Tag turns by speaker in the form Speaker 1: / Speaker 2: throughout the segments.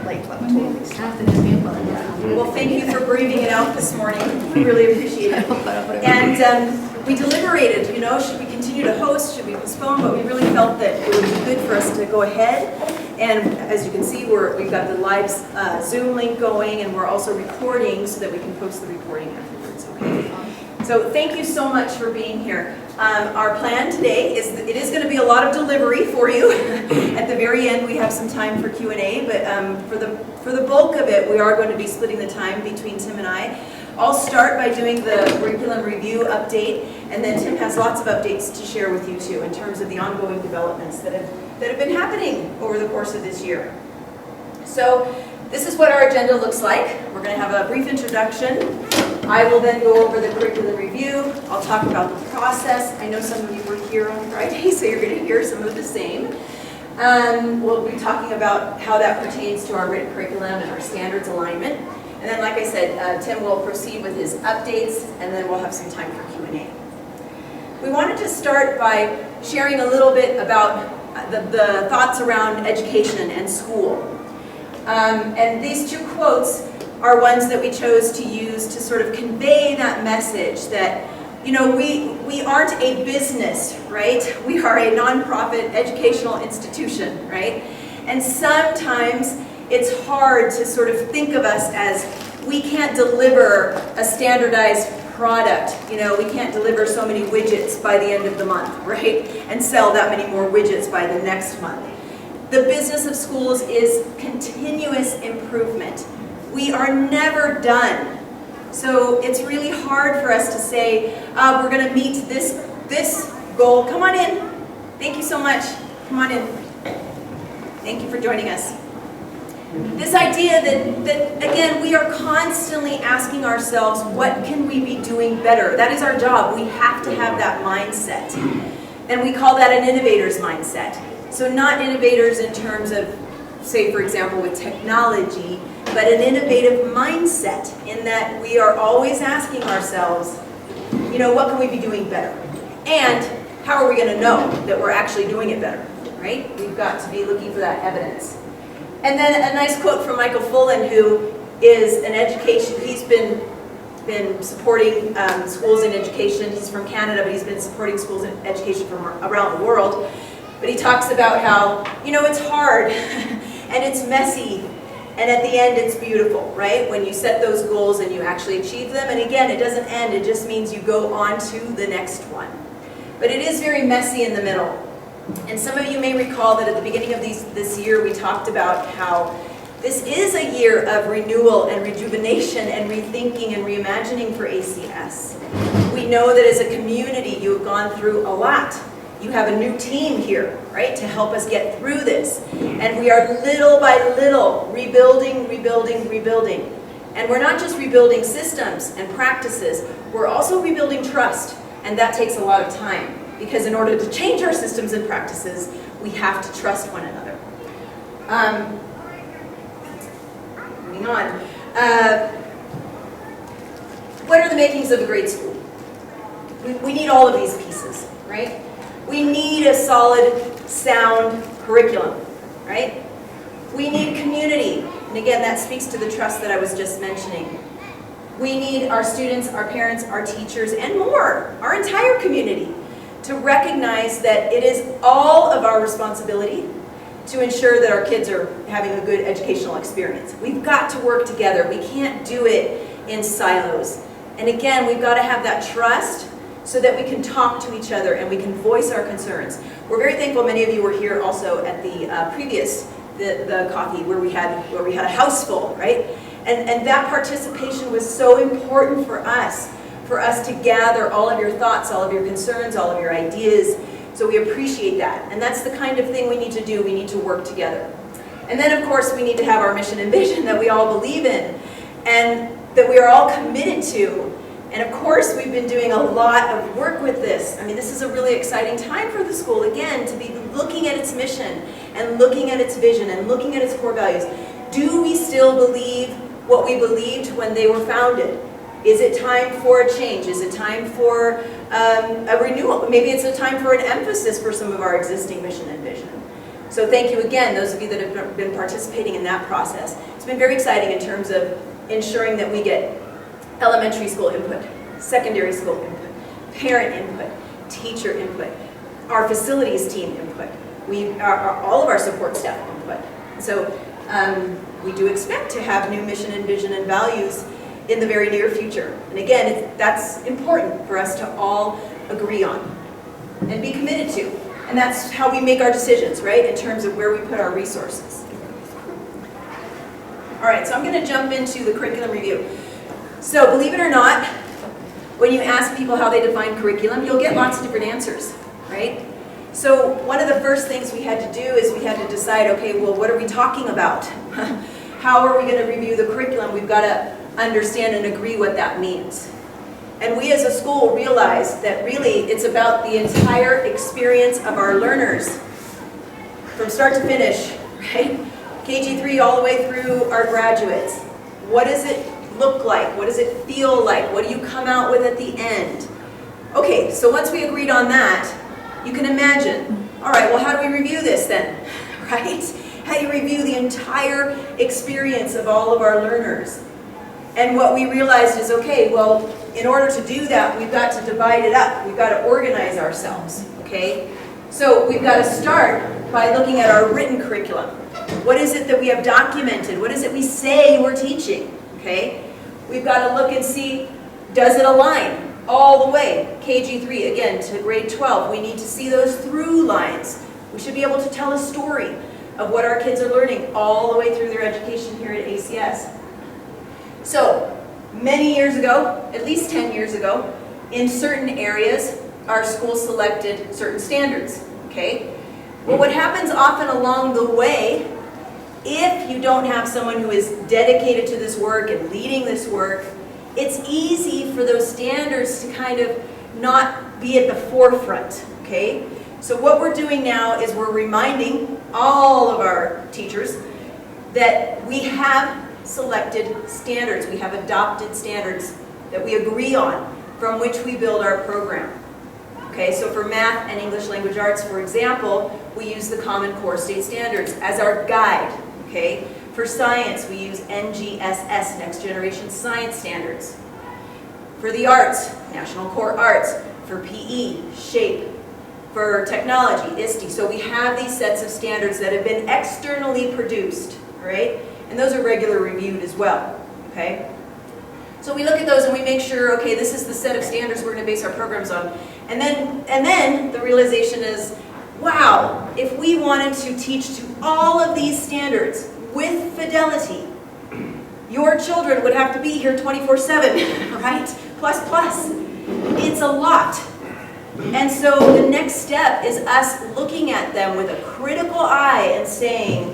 Speaker 1: like totally.
Speaker 2: Well, thank you for breathing it out this morning. We really appreciate it. And we deliberated, you know, should we continue to host, should we postpone, but we really felt that it would be good for us to go ahead. And as you can see, we've got the live Zoom link going, and we're also recording so that we can post the recording afterwards, okay? So thank you so much for being here. Our plan today is that it is going to be a lot of delivery for you. At the very end, we have some time for Q&A, but for the bulk of it, we are going to be splitting the time between Tim and I. I'll start by doing the curriculum review update, and then Tim has lots of updates to share with you too in terms of the ongoing developments that have been happening over the course of this year. So this is what our agenda looks like. We're going to have a brief introduction. I will then go over the curriculum review. I'll talk about the process. I know some of you were here on Friday, so you're going to hear some of the same. We'll be talking about how that pertains to our written curriculum and our standards alignment. And then, like I said, Tim will proceed with his updates, and then we'll have some time for Q&A. We wanted to start by sharing a little bit about the thoughts around education and school. And these two quotes are ones that we chose to use to sort of convey that message that, you know, we aren't a business, right? We are a nonprofit educational institution, right? And sometimes it's hard to sort of think of us as we can't deliver a standardized product. You know, we can't deliver so many widgets by the end of the month, right? And sell that many more widgets by the next month. The business of schools is continuous improvement. We are never done. So it's really hard for us to say, we're going to meet this goal. Come on in. Thank you so much. Come on in. Thank you for joining us. This idea that again, we are constantly asking ourselves, what can we be doing better? That is our job. We have to have that mindset. And we call that an innovator's mindset. So not innovators in terms of, say, for example, with technology, but an innovative mindset in that we are always asking ourselves, you know, what can we be doing better? And how are we going to know that we're actually doing it better, right? We've got to be looking for that evidence. And then a nice quote from Michael Fullan, who is an education, he's been supporting schools in education. He's from Canada, but he's been supporting schools in education from around the world. But he talks about how, you know, it's hard and it's messy, and at the end it's beautiful, right? When you set those goals and you actually achieve them. And again, it doesn't end, it just means you go on to the next one. But it is very messy in the middle. And some of you may recall that at the beginning of this year we talked about how this is a year of renewal and rejuvenation and rethinking and reimagining for ACS. We know that as a community you have gone through a lot. You have a new team here, right, to help us get through this. And we are little by little rebuilding. And we're not just rebuilding systems and practices, we're also rebuilding trust. And that takes a lot of time, because in order to change our systems and practices, we have to trust one another. Moving on. What are the makings of a great school? We need all of these pieces, right? We need a solid, sound curriculum, right? We need community. And again, that speaks to the trust that I was just mentioning. We need our students, our parents, our teachers, and more, our entire community, to recognize that it is all of our responsibility to ensure that our kids are having a good educational experience. We've got to work together. We can't do it in silos. And again, we've got to have that trust so that we can talk to each other and we can voice our concerns. We're very thankful many of you were here also at the the coffee where we had a house full, right? And that participation was so important for us to gather all of your thoughts, all of your concerns, all of your ideas. So we appreciate that. And that's the kind of thing we need to do. We need to work together. And then, of course, we need to have our mission and vision that we all believe in and that we are all committed to. And of course, we've been doing a lot of work with this. I mean, this is a really exciting time for the school, again, to be looking at its mission and looking at its vision and looking at its core values. Do we still believe what we believed when they were founded? Is it time for a change? Is it time for a renewal? Maybe it's a time for an emphasis for some of our existing mission and vision. So thank you again, those of you that have been participating in that process. It's been very exciting in terms of ensuring that we get elementary school input, secondary school input, parent input, teacher input, our facilities team input, all of our support staff input. So we do expect to have new mission and vision and values in the very near future. And again, that's important for us to all agree on and be committed to. And that's how we make our decisions, right, in terms of where we put our resources. All right, so I'm going to jump into the curriculum review. So believe it or not, when you ask people how they define curriculum, you'll get lots of different answers, right? So one of the first things we had to do is we had to decide, okay, well, what are we talking about? How are we going to review the curriculum? We've got to understand and agree what that means. And we as a school realized that really it's about the entire experience of our learners from start to finish, right? KG3 all the way through our graduates. What does it look like? What does it feel like? What do you come out with at the end? Okay, so once we agreed on that, you can imagine, all right, well, how do we review this then, right? How do you review the entire experience of all of our learners? And what we realized is, okay, well, in order to do that, we've got to divide it up. We've got to organize ourselves, okay? So we've got to start by looking at our written curriculum. What is it that we have documented? What is it we say we're teaching, okay? We've got to look and see, does it align all the way, KG3, again, to grade 12. We need to see those through lines. We should be able to tell a story of what our kids are learning all the way through their education here at ACS. So, many years ago, at least 10 years ago, in certain areas, our school selected certain standards, okay? Well, what happens often along the way, if you don't have someone who is dedicated to this work and leading this work, it's easy for those standards to kind of not be at the forefront, okay? So what we're doing now is we're reminding all of our teachers that we have selected standards, we have adopted standards that we agree on from which we build our program. Okay, so for math and English language arts, for example, we use the Common Core State Standards as our guide. Okay, for science, we use NGSS, Next Generation Science Standards. For the arts, National Core Arts. For PE, SHAPE. For technology, ISTE. So we have these sets of standards that have been externally produced, right? And those are regularly reviewed as well, okay? So we look at those and we make sure, okay, this is the set of standards we're going to base our programs on. And then the realization is, wow, if we wanted to teach to all of these standards with fidelity, your children would have to be here 24/7, right? Plus. It's a lot. And so the next step is us looking at them with a critical eye and saying,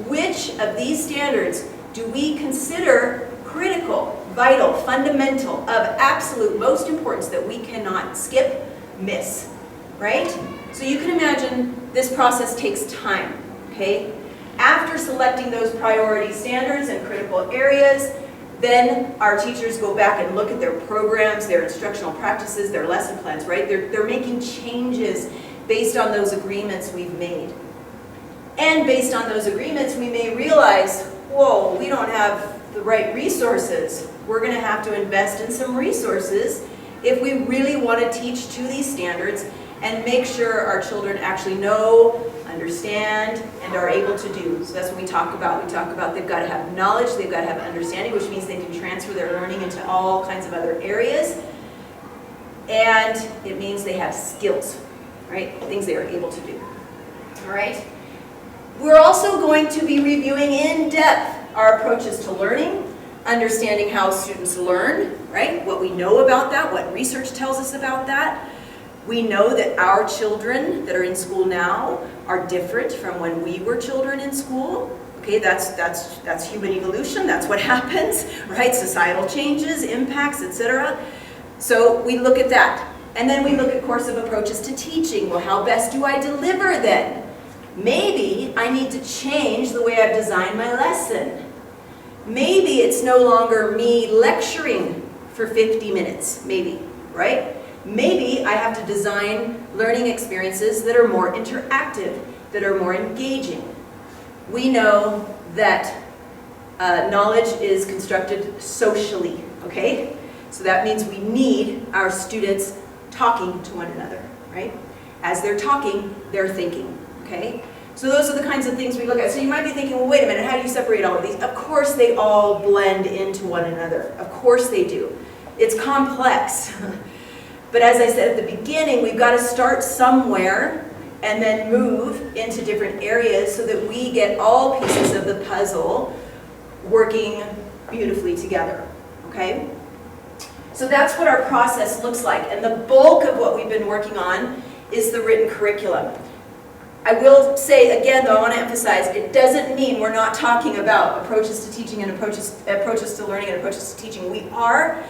Speaker 2: which of these standards do we consider critical, vital, fundamental, of absolute most importance that we cannot skip, miss, right? So you can imagine this process takes time, okay? After selecting those priority standards and critical areas, then our teachers go back and look at their programs, their instructional practices, their lesson plans, right? They're making changes based on those agreements we've made. And based on those agreements, we may realize, whoa, we don't have the right resources. We're going to have to invest in some resources if we really want to teach to these standards and make sure our children actually know, understand, and are able to do. So that's what we talk about. We talk about they've got to have knowledge, they've got to have understanding, which means they can transfer their learning into all kinds of other areas. And it means they have skills, right? Things they are able to do. All right? We're also going to be reviewing in depth our approaches to learning, understanding how students learn, right? What we know about that, what research tells us about that. We know that our children that are in school now are different from when we were children in school. Okay, that's human evolution, that's what happens, right? Societal changes, impacts, etc. So we look at that. And then we look at course of approaches to teaching. Well, how best do I deliver then? Maybe I need to change the way I've designed my lesson. Maybe it's no longer me lecturing for 50 minutes, maybe, right? Maybe I have to design learning experiences that are more interactive, that are more engaging. We know that knowledge is constructed socially, okay? So that means we need our students talking to one another, right? As they're talking, they're thinking, okay? So those are the kinds of things we look at. So you might be thinking, well, wait a minute, how do you separate all of these? Of course they all blend into one another. Of course they do. It's complex. But as I said at the beginning, we've got to start somewhere and then move into different areas so that we get all pieces of the puzzle working beautifully together, okay? So that's what our process looks like. And the bulk of what we've been working on is the written curriculum. I will say again, though, I want to emphasize, it doesn't mean we're not talking about approaches to teaching and approaches to learning and approaches to teaching. We are,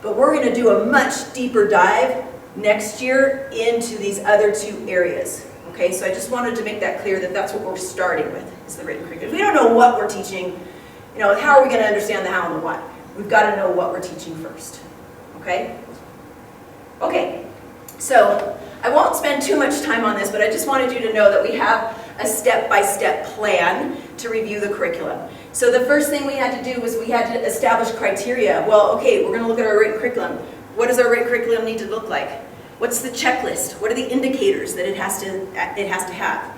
Speaker 2: but we're going to do a much deeper dive next year into these other two areas. Okay, so I just wanted to make that clear that that's what we're starting with, is the written curriculum. If we don't know what we're teaching, you know, how are we going to understand the how and the what? We've got to know what we're teaching first. Okay? Okay, so I won't spend too much time on this, but I just wanted you to know that we have a step-by-step plan to review the curriculum. So the first thing we had to do was we had to establish criteria. Well, okay, we're going to look at our written curriculum. What does our written curriculum need to look like? What's the checklist? What are the indicators that it has to have?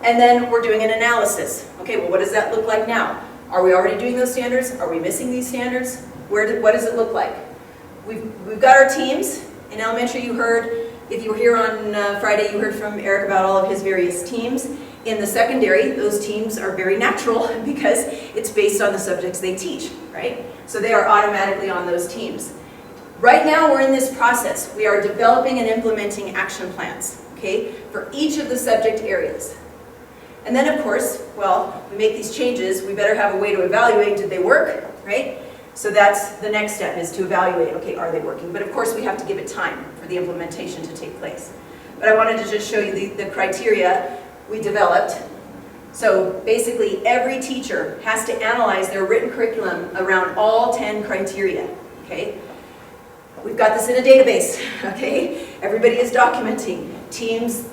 Speaker 2: And then we're doing an analysis. Okay, well, what does that look like now? Are we already doing those standards? Are we missing these standards? What does it look like? We've got our teams. In elementary, you heard, if you were here on Friday, you heard from Eric about all of his various teams. In the secondary, those teams are very natural because it's based on the subjects they teach, right? So they are automatically on those teams. Right now, we're in this process. We are developing and implementing action plans, okay, for each of the subject areas. And then, of course, well, we make these changes, we better have a way to evaluate, did they work, right? So that's the next step, is to evaluate, okay, are they working? But of course, we have to give it time for the implementation to take place. But I wanted to just show you the criteria we developed. So basically, every teacher has to analyze their written curriculum around all 10 criteria, okay? We've got this in a database, okay? Everybody is documenting. Teachers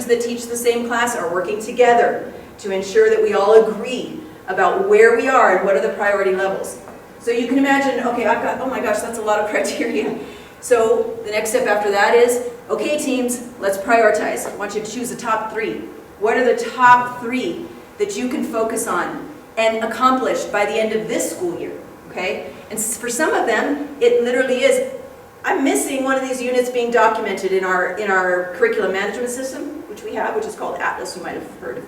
Speaker 2: that teach the same class are working together to ensure that we all agree about where we are and what are the priority levels. So you can imagine, okay, I've got, oh my gosh, that's a lot of criteria. So the next step after that is, okay teams, let's prioritize. I want you to choose the top 3. What are the top 3 that you can focus on and accomplish by the end of this school year, okay? And for some of them, it literally is, I'm missing one of these units being documented in our curriculum management system, which we have, which is called Atlas. You might have heard of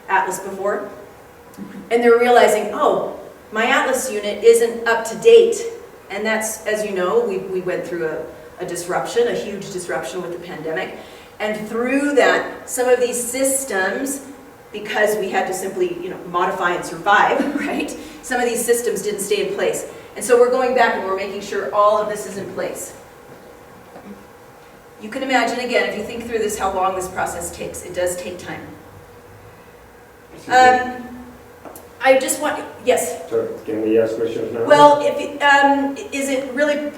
Speaker 2: Atlas before. And they're realizing, oh, my Atlas unit isn't up to date. And that's, as you know, we went through a disruption, a huge disruption with the pandemic. And through that, some of these systems, because we had to simply, modify and survive, right? Some of these systems didn't stay in place. And so we're going back and we're making sure all of this is in place. You can imagine, again, if you think through this, how long this process takes. It does take time. I just want, yes?
Speaker 1: Sorry, can we ask questions now?
Speaker 2: Well, is it really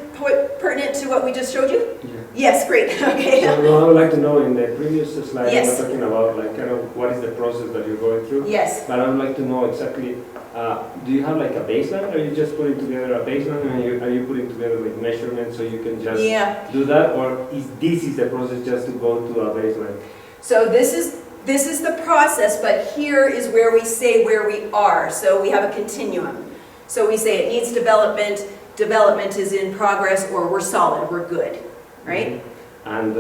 Speaker 2: pertinent to what we just showed you?
Speaker 1: Yeah.
Speaker 2: Yes, great, okay.
Speaker 1: So I would like to know, in the previous slide,
Speaker 2: Yes.
Speaker 1: you were talking about kind of what is the process that you're going through.
Speaker 2: Yes.
Speaker 1: But I would like to know exactly, do you have like a baseline, or are you just putting together a baseline, and are you putting together like measurements so you can just do that, or is the process just to go to a baseline? So
Speaker 2: this is the process, but here is where we say where we are. So we have a continuum. So we say it needs development, development is in progress, or we're solid, we're good, right?
Speaker 1: And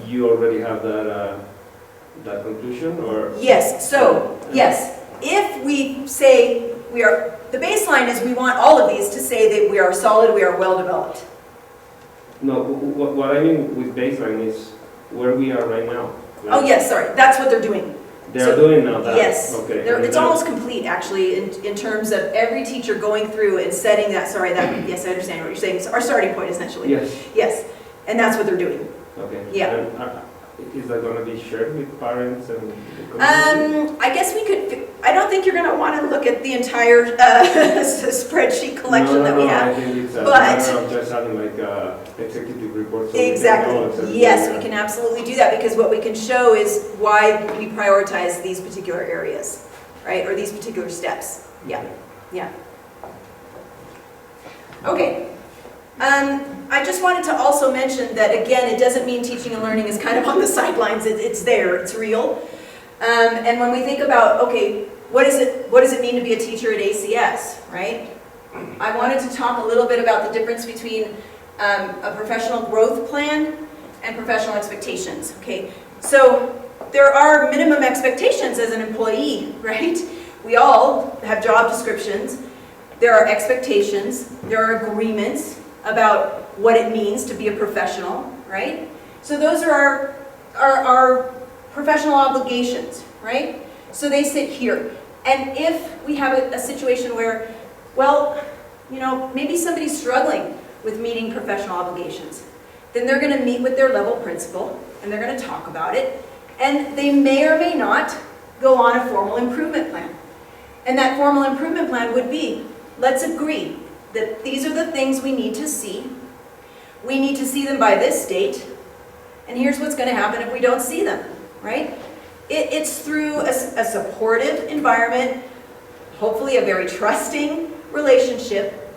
Speaker 1: you already have that conclusion, or?
Speaker 2: Yes, so, yes. If we say we are, the baseline is we want all of these to say that we are solid, we are well developed.
Speaker 1: No, what I mean with baseline is where we are right now. Right?
Speaker 2: Oh yes, sorry, that's what they're doing.
Speaker 1: They're doing now that?
Speaker 2: Yes,
Speaker 1: okay.
Speaker 2: It's almost complete actually in terms of every teacher going through and setting that, yes, I understand what you're saying, it's our starting point essentially.
Speaker 1: Yes.
Speaker 2: Yes, and that's what they're doing.
Speaker 1: Okay.
Speaker 2: Yeah.
Speaker 1: And, is that going to be shared with parents and the community?
Speaker 2: I guess we could, I don't think you're going to want to look at the entire spreadsheet collection that we have.
Speaker 1: I think it's a
Speaker 2: but
Speaker 1: matter of just having like executive report. So
Speaker 2: exactly. Yes, we can absolutely do that, because what we can show is why we prioritize these particular areas, right? Or these particular steps. Yeah, yeah. Okay. I just wanted to also mention that, again, it doesn't mean teaching and learning is kind of on the sidelines. It's there, it's real. And when we think about, okay, what does it mean to be a teacher at ACS, right? I wanted to talk a little bit about the difference between a professional growth plan and professional expectations, okay? So there are minimum expectations as an employee, right? We all have job descriptions. There are expectations. There are agreements about what it means to be a professional, right? So those are our professional obligations, right? So they sit here. And if we have a situation where, well, you know, maybe somebody's struggling with meeting professional obligations, then they're going to meet with their level principal and they're going to talk about it, and they may or may not go on a formal improvement plan. And that formal improvement plan would be, let's agree that these are the things we need to see. We need to see them by this date, and here's what's going to happen if we don't see them, right? It's through a supportive environment, hopefully a very trusting relationship,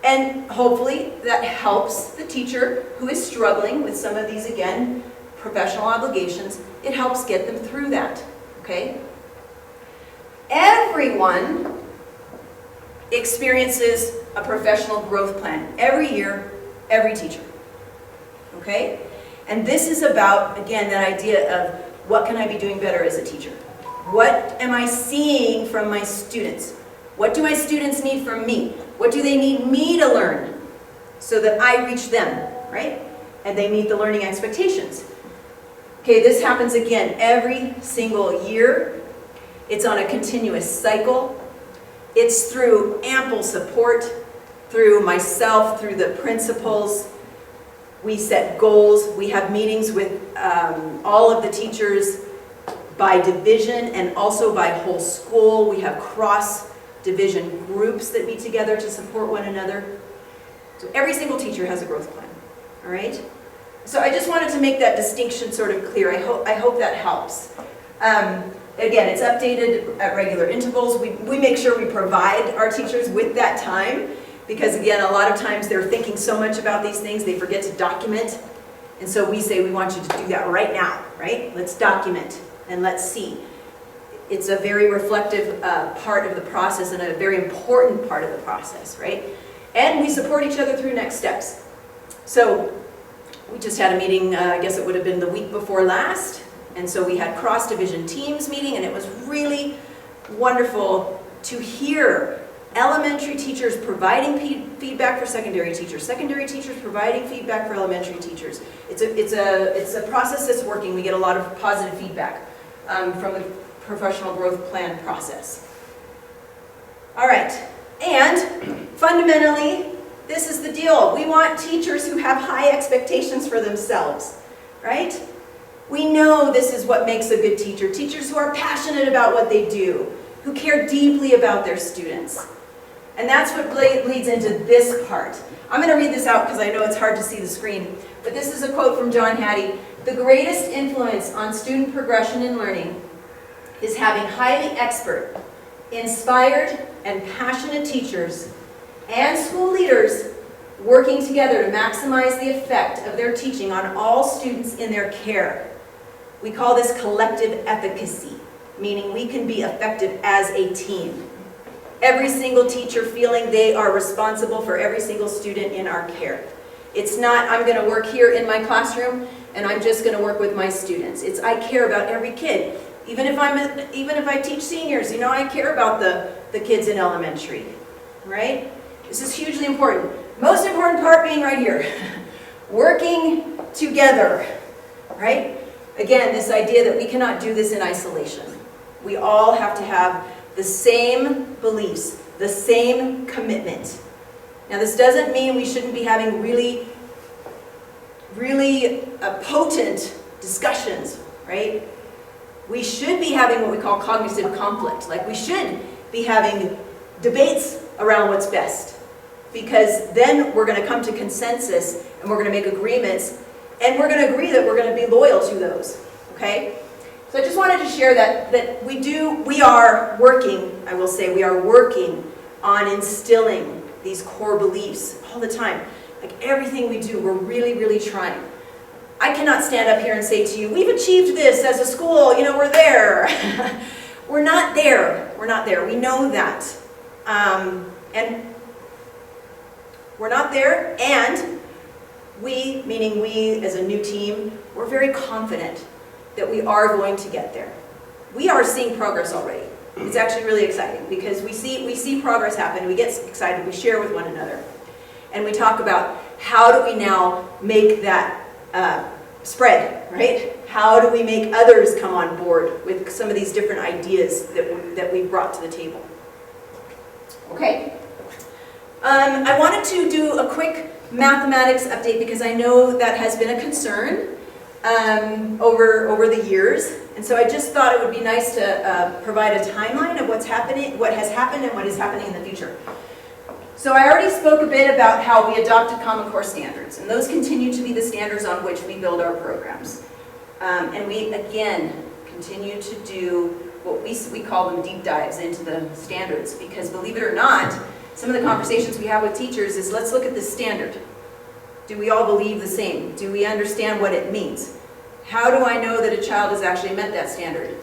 Speaker 2: and hopefully that helps the teacher who is struggling with some of these, again, professional obligations. It helps get them through that, okay? Everyone experiences a professional growth plan every year, every teacher, okay? And this is about, again, that idea of what can I be doing better as a teacher? What am I seeing from my students? What do my students need from me? What do they need me to learn so that I reach them, right? And they meet the learning expectations. Okay, this happens again every single year. It's on a continuous cycle. It's through ample support, through myself, through the principals. We set goals. We have meetings with all of the teachers by division and also by whole school. We have cross-division groups that meet together to support one another. So every single teacher has a growth plan, all right? So I just wanted to make that distinction sort of clear. I hope that helps. Again, it's updated at regular intervals. We make sure we provide our teachers with that time, because again, a lot of times they're thinking so much about these things, they forget to document. And so we say, we want you to do that right now, right? Let's document and let's see. It's a very reflective part of the process and a very important part of the process, right? And we support each other through next steps. So we just had a meeting, I guess it would have been the week before last. And so we had cross-division teams meeting, and it was really wonderful to hear elementary teachers providing feedback for secondary teachers providing feedback for elementary teachers. It's a process that's working. We get a lot of positive feedback from the professional growth plan process. All right, and fundamentally, this is the deal. We want teachers who have high expectations for themselves, right? We know this is what makes a good teacher. Teachers who are passionate about what they do, who care deeply about their students. And that's what leads into this part. I'm going to read this out because I know it's hard to see the screen. But this is a quote from John Hattie. The greatest influence on student progression and learning is having highly expert, inspired, and passionate teachers and school leaders working together to maximize the effect of their teaching on all students in their care. We call this collective efficacy, meaning we can be effective as a team. Every single teacher feeling they are responsible for every single student in our care. It's not, I'm going to work here in my classroom and I'm just going to work with my students. It's, I care about every kid. Even if I teach seniors, you know, I care about the kids in elementary, right? This is hugely important. Most important part being right here. Working together, right? Again, this idea that we cannot do this in isolation. We all have to have the same beliefs, the same commitment. Now, this doesn't mean we shouldn't be having really potent discussions, right? We should be having what we call cognitive conflict. Like, we should be having debates around what's best. because then we're going to come to consensus and we're going to make agreements and we're going to agree that we're going to be loyal to those, okay? So I just wanted to share that we are working, I will say, we are working on instilling these core beliefs all the time. Like everything we do, we're really, really trying. I cannot stand up here and say to you, we've achieved this as a school, you know, we're there. We're not there. We're not there. We know that. And we're not there, and we, meaning we as a new team, we're very confident that we are going to get there. We are seeing progress already. It's actually really exciting because we see progress happen, we get excited, we share with one another. And we talk about how do we now make that spread, right? How do we make others come on board with some of these different ideas that we've brought to the table? Okay. I wanted to do a quick mathematics update because I know that has been a concern over the years. And so I just thought it would be nice to provide a timeline of what's happening, what has happened and what is happening in the future. So I already spoke a bit about how we adopted Common Core standards, and those continue to be the standards on which we build our programs. And we, again, continue to do what we call them deep dives into the standards, because believe it or not, some of the conversations we have with teachers is, let's look at this standard. Do we all believe the same? Do we understand what it means? How do I know that a child has actually met that standard?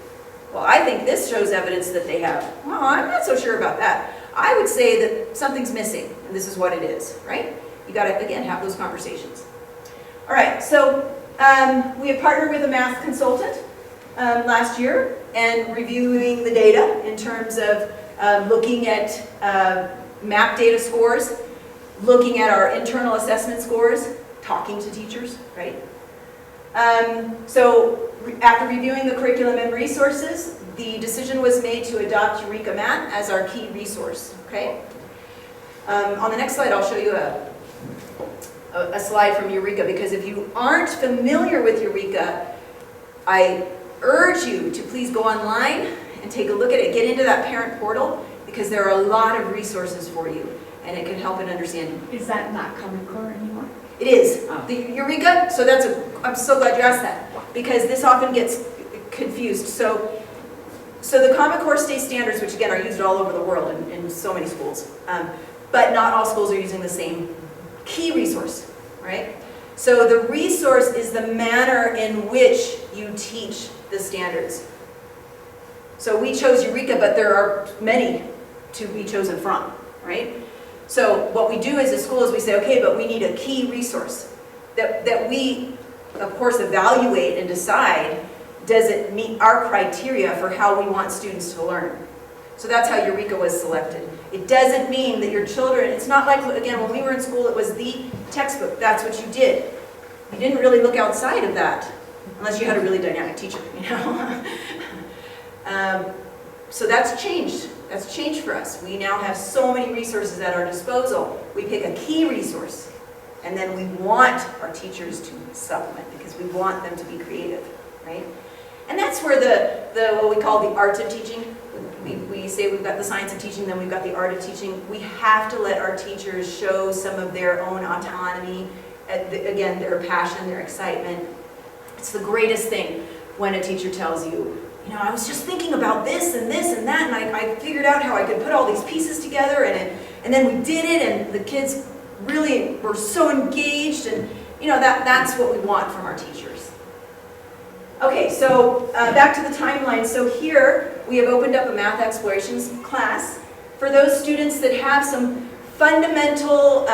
Speaker 2: Well, I think this shows evidence that they have. Well, I'm not so sure about that. I would say that something's missing, and this is what it is, right? You got to, again, have those conversations. All right, so we have partnered with a math consultant last year and reviewing the data in terms of looking at MAP data scores, looking at our internal assessment scores, talking to teachers, right? So after reviewing the curriculum and resources, the decision was made to adopt Eureka Math as our key resource, okay? On the next slide, I'll show you a slide from Eureka, because if you aren't familiar with Eureka, I urge you to please go online and take a look at it. Get into that parent portal, because there are a lot of resources for you, and it can help in understanding.
Speaker 3: Is that not Common Core anymore?
Speaker 2: It is.
Speaker 3: Oh.
Speaker 2: The Eureka, so I'm so glad you asked that, because this often gets confused. So the Common Core state standards, which again are used all over the world in so many schools, but not all schools are using the same key resource, right? So the resource is the manner in which you teach the standards. So we chose Eureka, but there are many to be chosen from, right? So what we do as a school is we say, okay, but we need a key resource that we, of course, evaluate and decide, does it meet our criteria for how we want students to learn? So that's how Eureka was selected. It doesn't mean that your children, it's not like, again, when we were in school, it was the textbook. That's what you did. You didn't really look outside of that, unless you had a really dynamic teacher, you know? So that's changed. That's changed for us. We now have so many resources at our disposal. We pick a key resource, and then we want our teachers to supplement, because we want them to be creative, right? And that's where the what we call the art of teaching. We say we've got the science of teaching, then we've got the art of teaching. We have to let our teachers show some of their own autonomy, again, their passion, their excitement. It's the greatest thing when a teacher tells you, you know, I was just thinking about this and this and that, and I figured out how I could put all these pieces together, and then we did it, and the kids really were so engaged, and you know, that's what we want from our teachers. Okay, so back to the timeline. So here we have opened up a math explorations class for those students that have some fundamental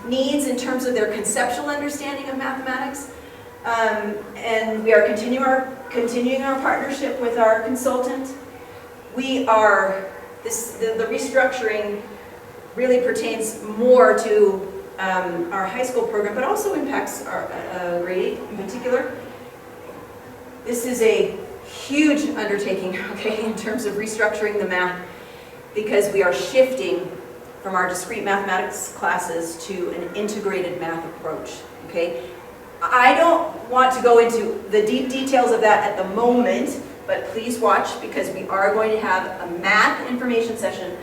Speaker 2: needs in terms of their conceptual understanding of mathematics. And we are continuing our partnership with our consultant. We are, the restructuring really pertains more to our high school program, but also impacts our grade 8 in particular. This is a huge undertaking, okay, in terms of restructuring the math, because we are shifting from our discrete mathematics classes to an integrated math approach, okay? I don't want to go into the deep details of that at the moment, but please watch, because we are going to have a math information session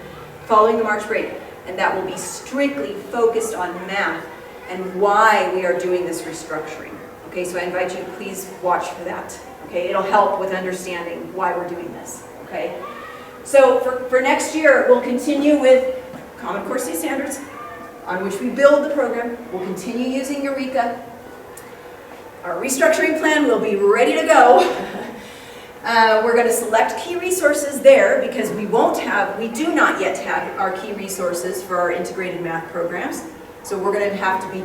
Speaker 2: following the March break. and that will be strictly focused on math and why we are doing this restructuring. Okay, so I invite you to please watch for that. Okay, it'll help with understanding why we're doing this. Okay, so for next year, we'll continue with Common Core State Standards, on which we build the program. We'll continue using Eureka. Our restructuring plan will be ready to go. We're going to select key resources there because we do not yet have our key resources for our integrated math programs. So we're going to have to be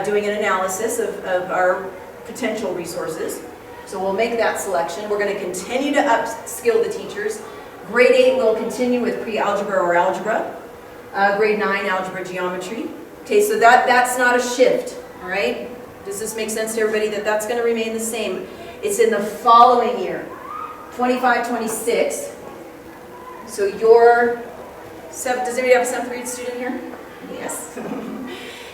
Speaker 2: doing an analysis of our potential resources. So we'll make that selection. We're going to continue to upskill the teachers. Grade 8 will continue with pre-algebra or algebra. Grade 9, algebra, geometry. Okay, so that's not a shift, all right? Does this make sense to everybody that that's going to remain the same? It's in the following year, 25, 26. So does anybody have a 7th grade student here? Yes.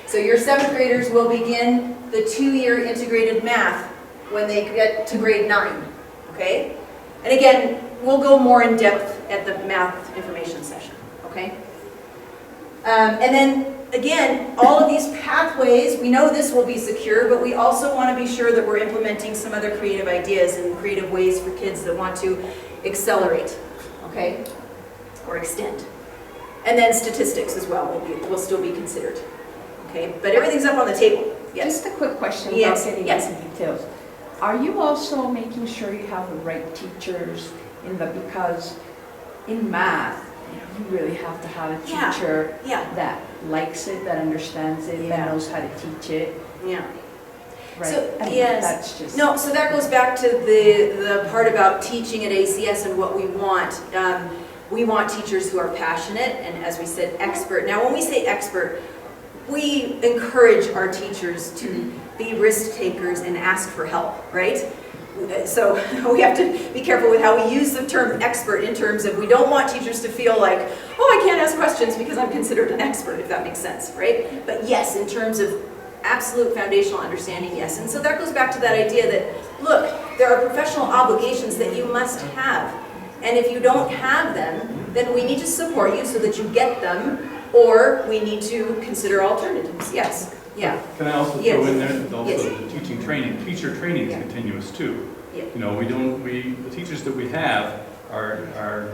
Speaker 2: So your 7th graders will begin the 2-year integrated math when they get to grade 9, okay? And again, we'll go more in depth at the math information session, okay? And then, again, all of these pathways, we know this will be secure, but we also want to be sure that we're implementing some other creative ideas and creative ways for kids that want to accelerate, okay? Or extend. And then statistics as well will still be considered, okay? But everything's up on the table, yes.
Speaker 3: Just a quick question
Speaker 2: Yes,
Speaker 3: without getting
Speaker 2: yes.
Speaker 3: into details. Are you also making sure you have the right teachers because in math, you really have to have a teacher that likes it, that understands it, that knows how to teach it.
Speaker 2: Yeah.
Speaker 3: Right.
Speaker 2: So,
Speaker 3: yes. That's just...
Speaker 2: No, so that goes back to the part about teaching at ACS and what we want. We want teachers who are passionate and, as we said, expert. Now, when we say expert, we encourage our teachers to be risk takers and ask for help, right? So we have to be careful with how we use the term expert in terms of we don't want teachers to feel like, oh, I can't ask questions because I'm considered an expert, if that makes sense, right? But yes, in terms of absolute foundational understanding, yes. And so that goes back to that idea that, look, there are professional obligations that you must have. And if you don't have them, then we need to support you so that you get them, or we need to consider alternatives. Yes. Yeah.
Speaker 4: Can I also throw in there that also the teaching training, teacher training is continuous too.
Speaker 2: Yeah.
Speaker 4: You know, the teachers that we have are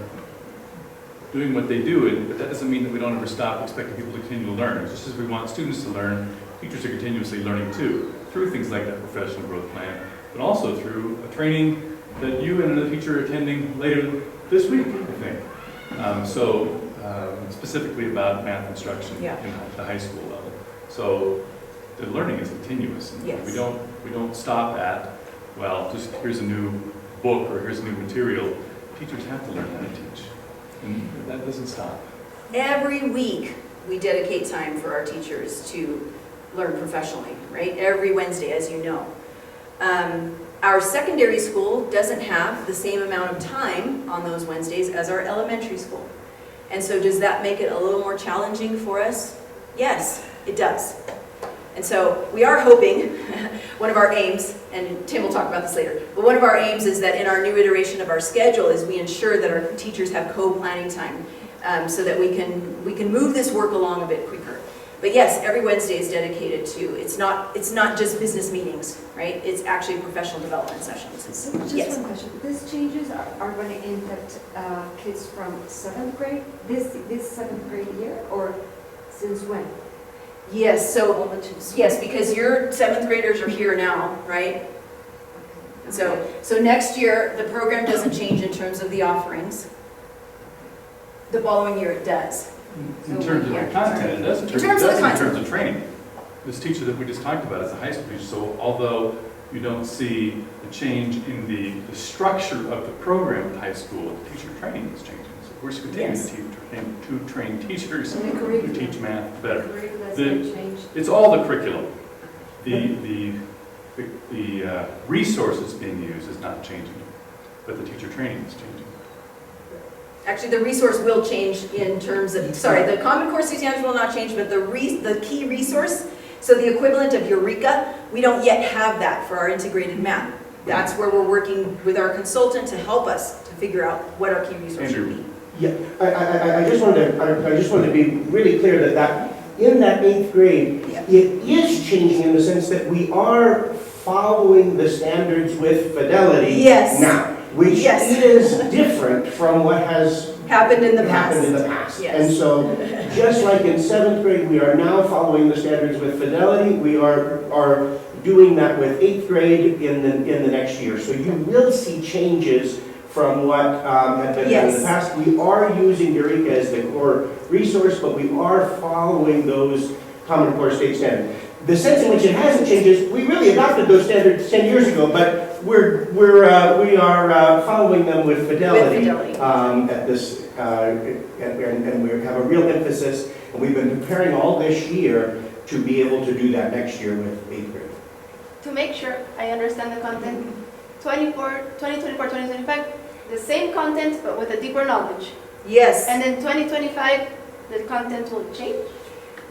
Speaker 4: doing what they do, but that doesn't mean that we don't ever stop expecting people to continue to learn. Just as we want students to learn, teachers are continuously learning too, through things like that professional growth plan, but also through a training that you and another teacher are attending later this week, I think. Specifically about math instruction at the high school level. So the learning is continuous. And
Speaker 2: yes.
Speaker 4: We don't stop at, well, just here's a new book or here's a new material. Teachers have to learn how to teach. And that doesn't stop.
Speaker 2: Every week we dedicate time for our teachers to learn professionally, right? Every Wednesday, as you know. Our secondary school doesn't have the same amount of time on those Wednesdays as our elementary school. And so does that make it a little more challenging for us? Yes, it does. And so we are hoping, one of our aims, and Tim will talk about this later, but one of our aims is that in our new iteration of our schedule is we ensure that our teachers have co-planning time so that we can move this work along a bit quicker. But yes, every Wednesday is dedicated to, it's not just business meetings, right? It's actually professional development sessions.
Speaker 5: Just one question. These changes are going to impact kids from 7th grade, this 7th grade year, or since when?
Speaker 2: Yes, yes, because your 7th graders are here now, right? So next year, the program doesn't change in terms of the offerings. The following year it does.
Speaker 4: In terms of the content, it does.
Speaker 2: In terms of the content.
Speaker 4: In terms of training. This teacher that we just talked about is a high school teacher, so although you don't see a change in the structure of the program at high school, the teacher training is changing. So we're continuing to train teachers who teach math better. It's all the curriculum. The resources being used is not changing, but the teacher training is changing.
Speaker 2: Actually, the resource will change in terms of, the Common Core State Standards will not change, but the key resource, so the equivalent of Eureka, we don't yet have that for our integrated math. That's where we're working with our consultant to help us to figure out what our key resource should be.
Speaker 6: Yeah, I just wanted to be really clear that in that 8th grade, it is changing in the sense that we are following the standards with fidelity now, which is different from what has
Speaker 2: happened in the past.
Speaker 6: Yes. And so, just like in 7th grade, we are now following the standards with fidelity, we are doing that with 8th grade in the next year. So you will see changes from what had been done in the past. We are using Eureka as the core resource, but we are following those Common Core state standards. The sense in which it hasn't changed is we really adopted those standards 10 years ago, but we are following them with fidelity, at this, and we have a real emphasis, and we've been preparing all this year to be able to do that next year with 8th grade.
Speaker 7: To make sure I understand the content, 2024, 2025, the same content but with a deeper knowledge.
Speaker 2: Yes.
Speaker 7: And then 2025, the content will change?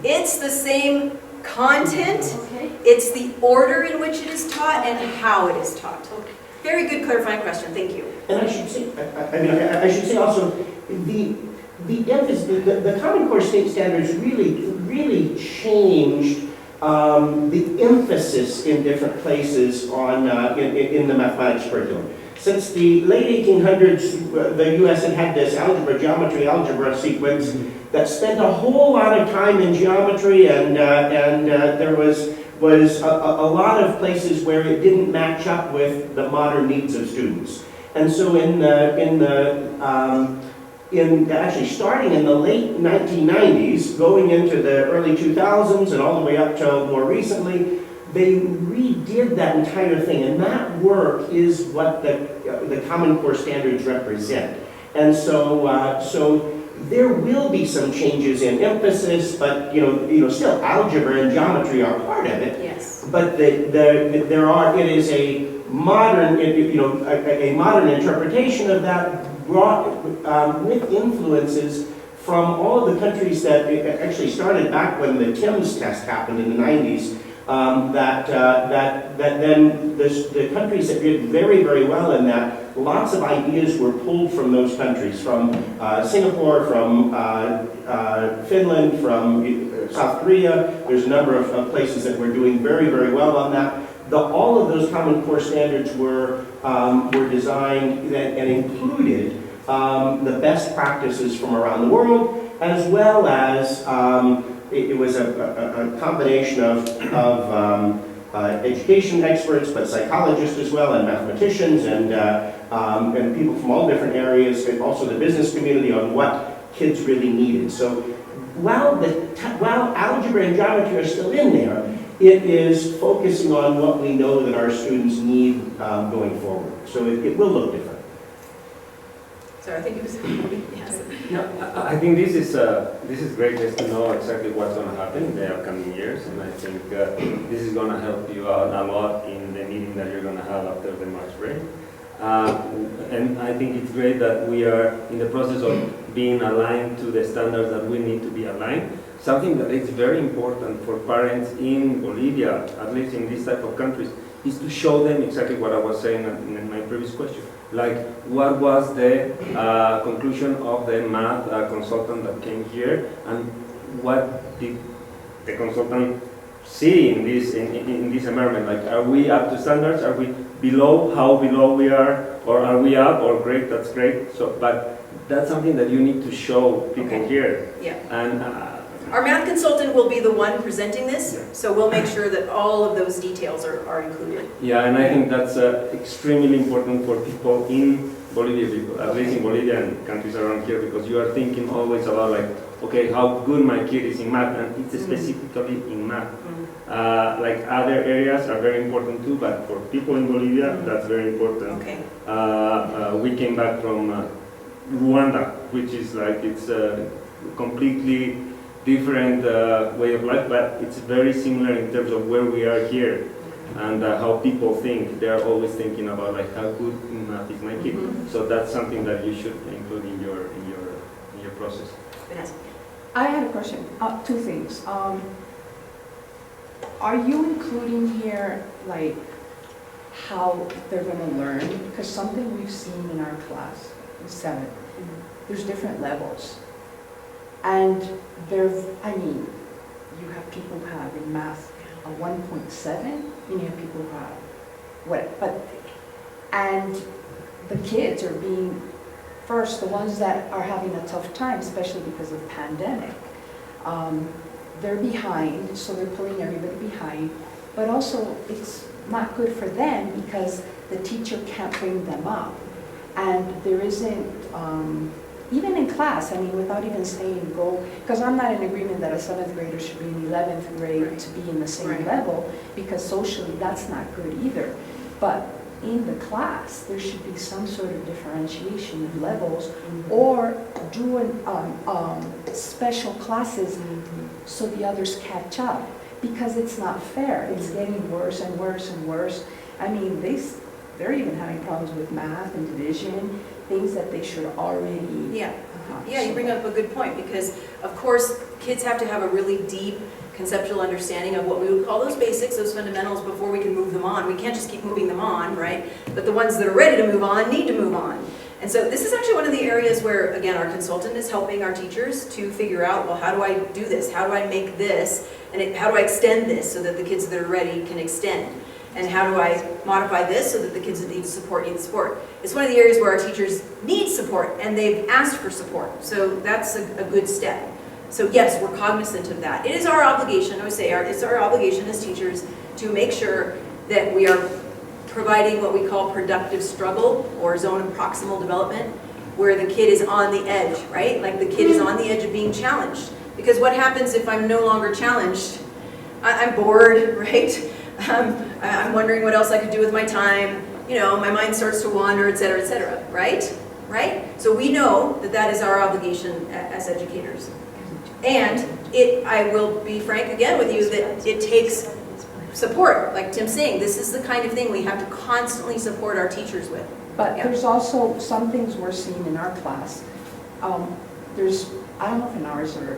Speaker 2: It's the same content, it's the order in which it is taught and how it is taught. Very good clarifying question, thank you.
Speaker 6: And I should say, I should say also, the emphasis, the Common Core state standards really changed the emphasis in different places on in the mathematics curriculum. Since the late 1800s, the U.S. had this geometry-algebra sequence that spent a whole lot of time in geometry, and there was a lot of places where it didn't match up with the modern needs of students. And so actually starting in the late 1990s, going into the early 2000s and all the way up till more recently, they redid that entire thing, and that work is what the Common Core standards represent. And so there will be some changes in emphasis, but still algebra and geometry are part of it.
Speaker 2: Yes.
Speaker 6: But it is a modern a modern interpretation of that, brought with influences from all of the countries that actually started back when the TIMSS test happened in the 90s. That then the countries that did very, very well in that, lots of ideas were pulled from those countries, from Singapore, from Finland, from South Korea. There's a number of places that were doing very, very well on that. All of those Common Core standards were designed and included the best practices from around the world, as well as it was a combination of education experts, but psychologists as well, and mathematicians, and people from all different areas, and also the business community on what kids really needed. So while algebra and geometry are still in there, it is focusing on what we know that our students need going forward. So it will look different.
Speaker 2: Sorry, I think it was. Yes.
Speaker 1: No, I think this is great just to know exactly what's going to happen in the upcoming years, and I think this is going to help you out a lot in the meeting that you're going to have after the March break. And I think it's great that we are in the process of being aligned to the standards that we need to be aligned. Something that is very important for parents in Bolivia, at least in this type of countries, is to show them exactly what I was saying in my previous question. Like, what was the conclusion of the math consultant that came here, and what did the consultant see in this environment? Like, are we up to standards? Are we below? How below we are? Or are we up? Or great? That's great. So, but that's something that you need to show people here.
Speaker 2: Yeah.
Speaker 1: And
Speaker 2: our math consultant will be the one presenting this, so we'll make sure that all of those details are included.
Speaker 1: Yeah, and I think that's extremely important for people in Bolivia, at least in Bolivia and countries around here, because you are thinking always about like, okay, how good my kid is in math, and it's specifically in math. Like other areas are very important too, but for people in Bolivia, that's very important.
Speaker 2: Okay.
Speaker 1: We came back from Rwanda, which is like, it's completely different way of life, but it's very similar in terms of where we are here and how people think. They are always thinking about like how good in math is my kid. So that's something that you should include in your process.
Speaker 3: I had a question. Two things. Are you including here like how they're going to learn? Because something we've seen in our class in 7th. There's different levels. And I mean, you have people who have in math a 1.7, and you have people who have and the kids are being, first, the ones that are having a tough time, especially because of pandemic, they're behind, so they're pulling everybody behind, but also it's not good for them because the teacher can't bring them up. And there isn't, even in class, I mean, without even saying go, because I'm not in agreement that a 7th grader should be in 11th grade to be in the same level, because socially that's not good either. But in the class, there should be some sort of differentiation of levels, or doing special classes so the others catch up, because it's not fair. It's getting worse and worse and worse. I mean, they're even having problems with math and division, things that they should already...
Speaker 2: Yeah, you bring up a good point, because of course kids have to have a really deep conceptual understanding of what we would call those basics, those fundamentals, before we can move them on. We can't just keep moving them on, right? But the ones that are ready to move on need to move on. And so this is actually one of the areas where, again, our consultant is helping our teachers to figure out, well, how do I do this? How do I make this? And how do I extend this so that the kids that are ready can extend? And how do I modify this so that the kids that need support need support? It's one of the areas where our teachers need support, and they've asked for support. So that's a good step. So yes, we're cognizant of that. It is our obligation, I would say, it's our obligation as teachers to make sure that we are providing what we call productive struggle, or zone of proximal development, where the kid is on the edge, right? Like the kid is on the edge of being challenged. Because what happens if I'm no longer challenged? I'm bored, right? I'm wondering what else I could do with my time. You know, my mind starts to wander, et cetera, right? Right? So we know that that is our obligation as educators. And I will be frank again with you that it takes support. Like Tim's saying, this is the kind of thing we have to constantly support our teachers with.
Speaker 3: But there's also some things we're seeing in our class. I don't know if in ours are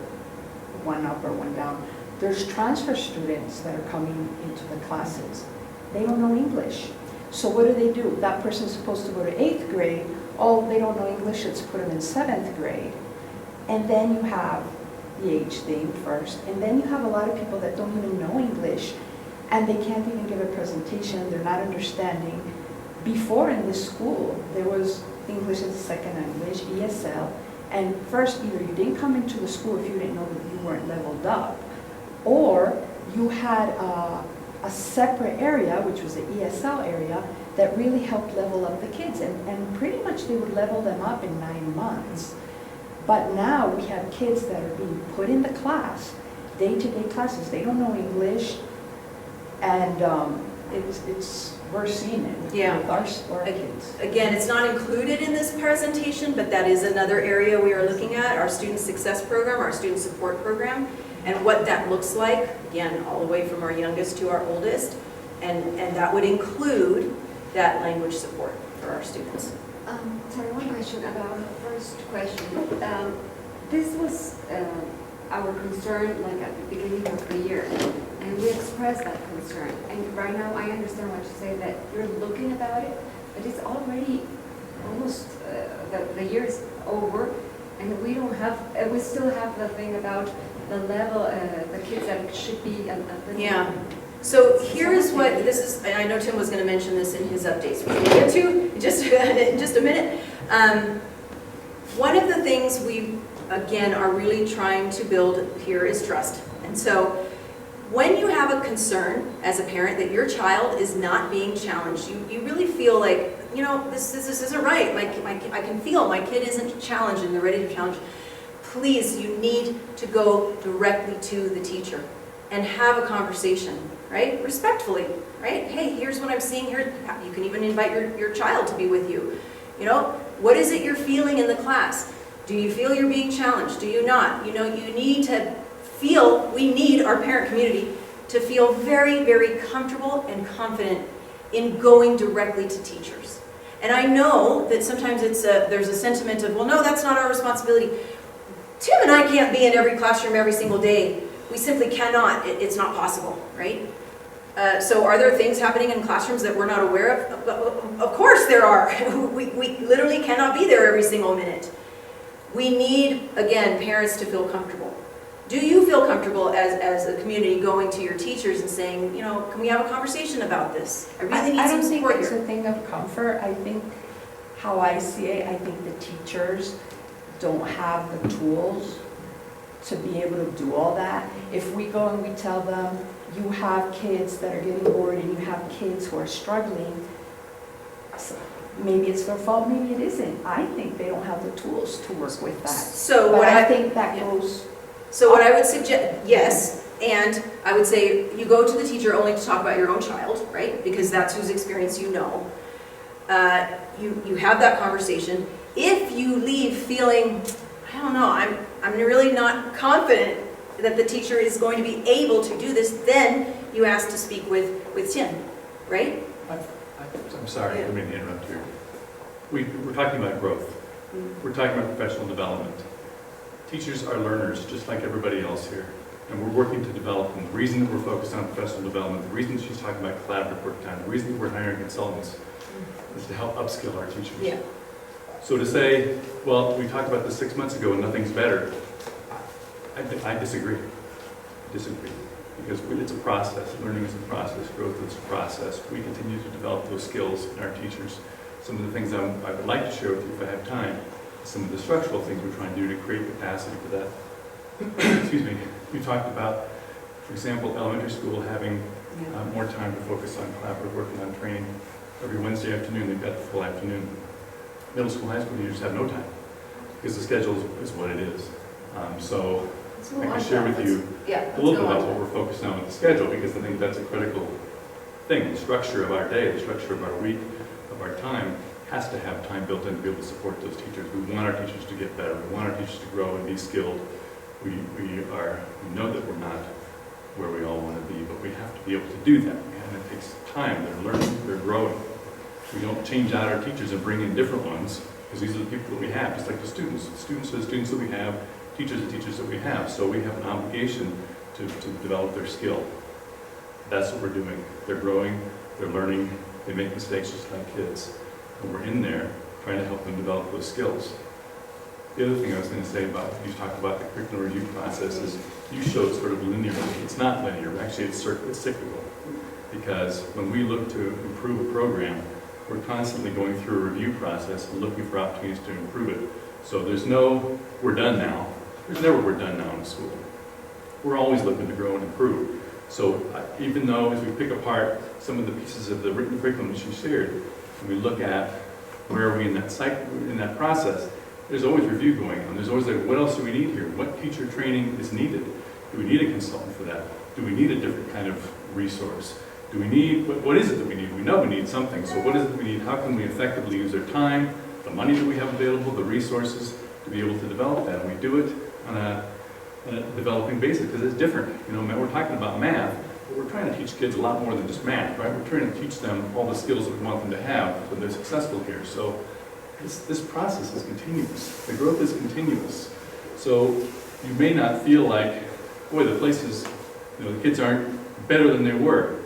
Speaker 3: one up or one down. There's transfer students that are coming into the classes. They don't know English. So what do? That person's supposed to go to 8th grade. Oh, they don't know English, let's put them in 7th grade. And then you have the age thing first. And then you have a lot of people that don't even know English, and they can't even give a presentation. They're not understanding. Before in this school, there was English as a second language, ESL. And first, either you didn't come into the school if you didn't know that you weren't leveled up, or you had a separate area, which was the ESL area, that really helped level up the kids. And pretty much they would level them up in 9 months. But now we have kids that are being put in the class, day-to-day classes. They don't know English, and we're seeing it with our kids.
Speaker 2: Again, it's not included in this presentation, but that is another area we are looking at, our student success program, our student support program, and what that looks like, again, all the way from our youngest to our oldest, and that would include that language support for our students.
Speaker 5: Sorry, one question about the first question. This was our concern like at the beginning of the year, and we expressed that concern. And right now I understand what you say, that you're looking about it, but it's already almost, the year is over, and we still have the thing about the level, the kids that should be at the
Speaker 2: Yeah. So here is what this is, and I know Tim was going to mention this in his updates, which we'll get to in just a minute. One of the things we, again, are really trying to build here is trust. And so when you have a concern as a parent that your child is not being challenged, you really feel like, you know, this isn't right. I can feel my kid isn't challenged and they're ready to challenge. Please, you need to go directly to the teacher and have a conversation, right? Respectfully, right? Hey, here's what I'm seeing here. You can even invite your child to be with you. You know, what is it you're feeling in the class? Do you feel you're being challenged? Do you not? You know, you need to feel, we need our parent community to feel very, very comfortable and confident in going directly to teachers. And I know that sometimes there's a sentiment of, well, no, that's not our responsibility. Tim and I can't be in every classroom every single day. We simply cannot. It's not possible, right? So are there things happening in classrooms that we're not aware of? Of course there are. We literally cannot be there every single minute. We need, again, parents to feel comfortable. Do you feel comfortable as a community going to your teachers and saying, you know, can we have a conversation about this? I really need some support
Speaker 3: I don't think it's
Speaker 2: here.
Speaker 3: a thing of comfort. I think how I see it, I think the teachers don't have the tools to be able to do all that. If we go and we tell them, you have kids that are getting bored and you have kids who are struggling, maybe it's their fault, maybe it isn't. I think they don't have the tools to work with that.
Speaker 2: So
Speaker 3: but
Speaker 2: what
Speaker 3: I think that goes...
Speaker 2: So what I would suggest, yes, and I would say you go to the teacher only to talk about your own child, right? Because that's whose experience you know. You have that conversation. If you leave feeling, I don't know, I'm really not confident that the teacher is going to be able to do this, then you ask to speak with Tim, right?
Speaker 4: I'm sorry, I didn't mean to interrupt you. We're talking about growth. We're talking about professional development. Teachers are learners, just like everybody else here. And we're working to develop them. The reason that we're focused on professional development, the reason she's talking about collaborative work time, the reason that we're hiring consultants is to help upskill our teachers.
Speaker 2: Yeah.
Speaker 4: So to say, well, we talked about this 6 months ago and nothing's better, I disagree. I disagree. Because it's a process. Learning is a process. Growth is a process. We continue to develop those skills in our teachers. Some of the things I would like to share with you if I have time, some of the structural things we're trying to do to create capacity for that. Excuse me. We talked about, for example, elementary school having more time to focus on collaborative work and on training. Every Wednesday afternoon, they've got the full afternoon. Middle school, high school teachers have no time because the schedule is what it is. So I can share with you a little bit about what we're focused on with the schedule, because I think that's a critical thing. The structure of our day, the structure of our week, of our time has to have time built in to be able to support those teachers. We want our teachers to get better. We want our teachers to grow and be skilled. We know that we're not where we all want to be, but we have to be able to do that. And it takes time. They're learning, they're growing. We don't change out our teachers and bring in different ones, because these are the people that we have, just like the students. The students are the students that we have, teachers are the teachers that we have. So we have an obligation to develop their skill. That's what we're doing. They're growing, they're learning, they make mistakes just like kids. And we're in there trying to help them develop those skills. The other thing I was going to say about, you talked about the curriculum review process, is you showed sort of linear. It's not linear, actually it's cyclical. Because when we look to improve a program, we're constantly going through a review process and looking for opportunities to improve it. So there's no, we're done now. There's never we're done now in school. We're always looking to grow and improve. So even though as we pick apart some of the pieces of the written curriculum that she shared, and we look at where are we in that cycle, in that process, there's always review going on. There's always like, what else do we need here? What teacher training is needed? Do we need a consultant for that? Do we need a different kind of resource? Do we need, what is it that we need? We know we need something, so what is it that we need? How can we effectively use our time, the money that we have available, the resources to be able to develop that? And we do it on a developing basis, because it's different. You know, we're talking about math, but we're trying to teach kids a lot more than just math, right? We're trying to teach them all the skills that we want them to have so they're successful here. So this process is continuous. The growth is continuous. So you may not feel like, boy, the place is, you know, the kids aren't better than they were.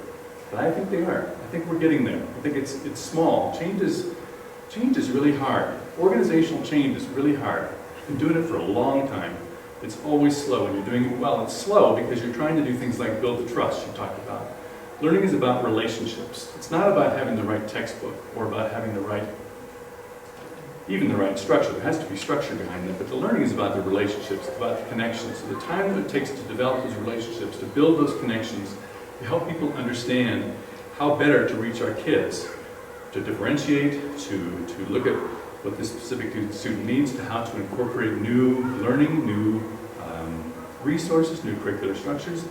Speaker 4: But I think they are. I think we're getting there. I think it's small. Change is really hard. Organizational change is really hard. I've been doing it for a long time. It's always slow, and you're doing it well. It's slow because you're trying to do things like build the trust you talked about. Learning is about relationships. It's not about having the right textbook or about having the right, even the right structure. There has to be structure behind it, but the learning is about the relationships, it's about the connections. So the time that it takes to develop those relationships, to build those connections, to help people understand how better to reach our kids, to differentiate, to look at what this specific student needs, to how to incorporate new learning, new resources, new curricular structures.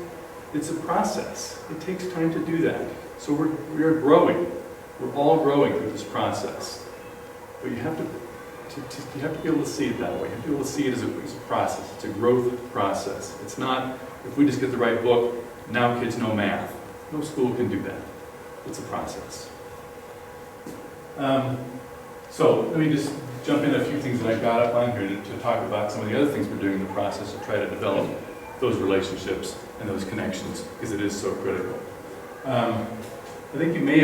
Speaker 4: It's a process. It takes time to do that. So we're growing. We're all growing through this process. But you have to be able to see it that way. You have to be able to see it as a process. It's a growth process. It's not, if we just get the right book, now kids know math. No school can do that. It's a process. So let me just jump in a few things that I got up on here to talk about some of the other things we're doing in the process to try to develop those relationships and those connections, because it is so critical. I think you may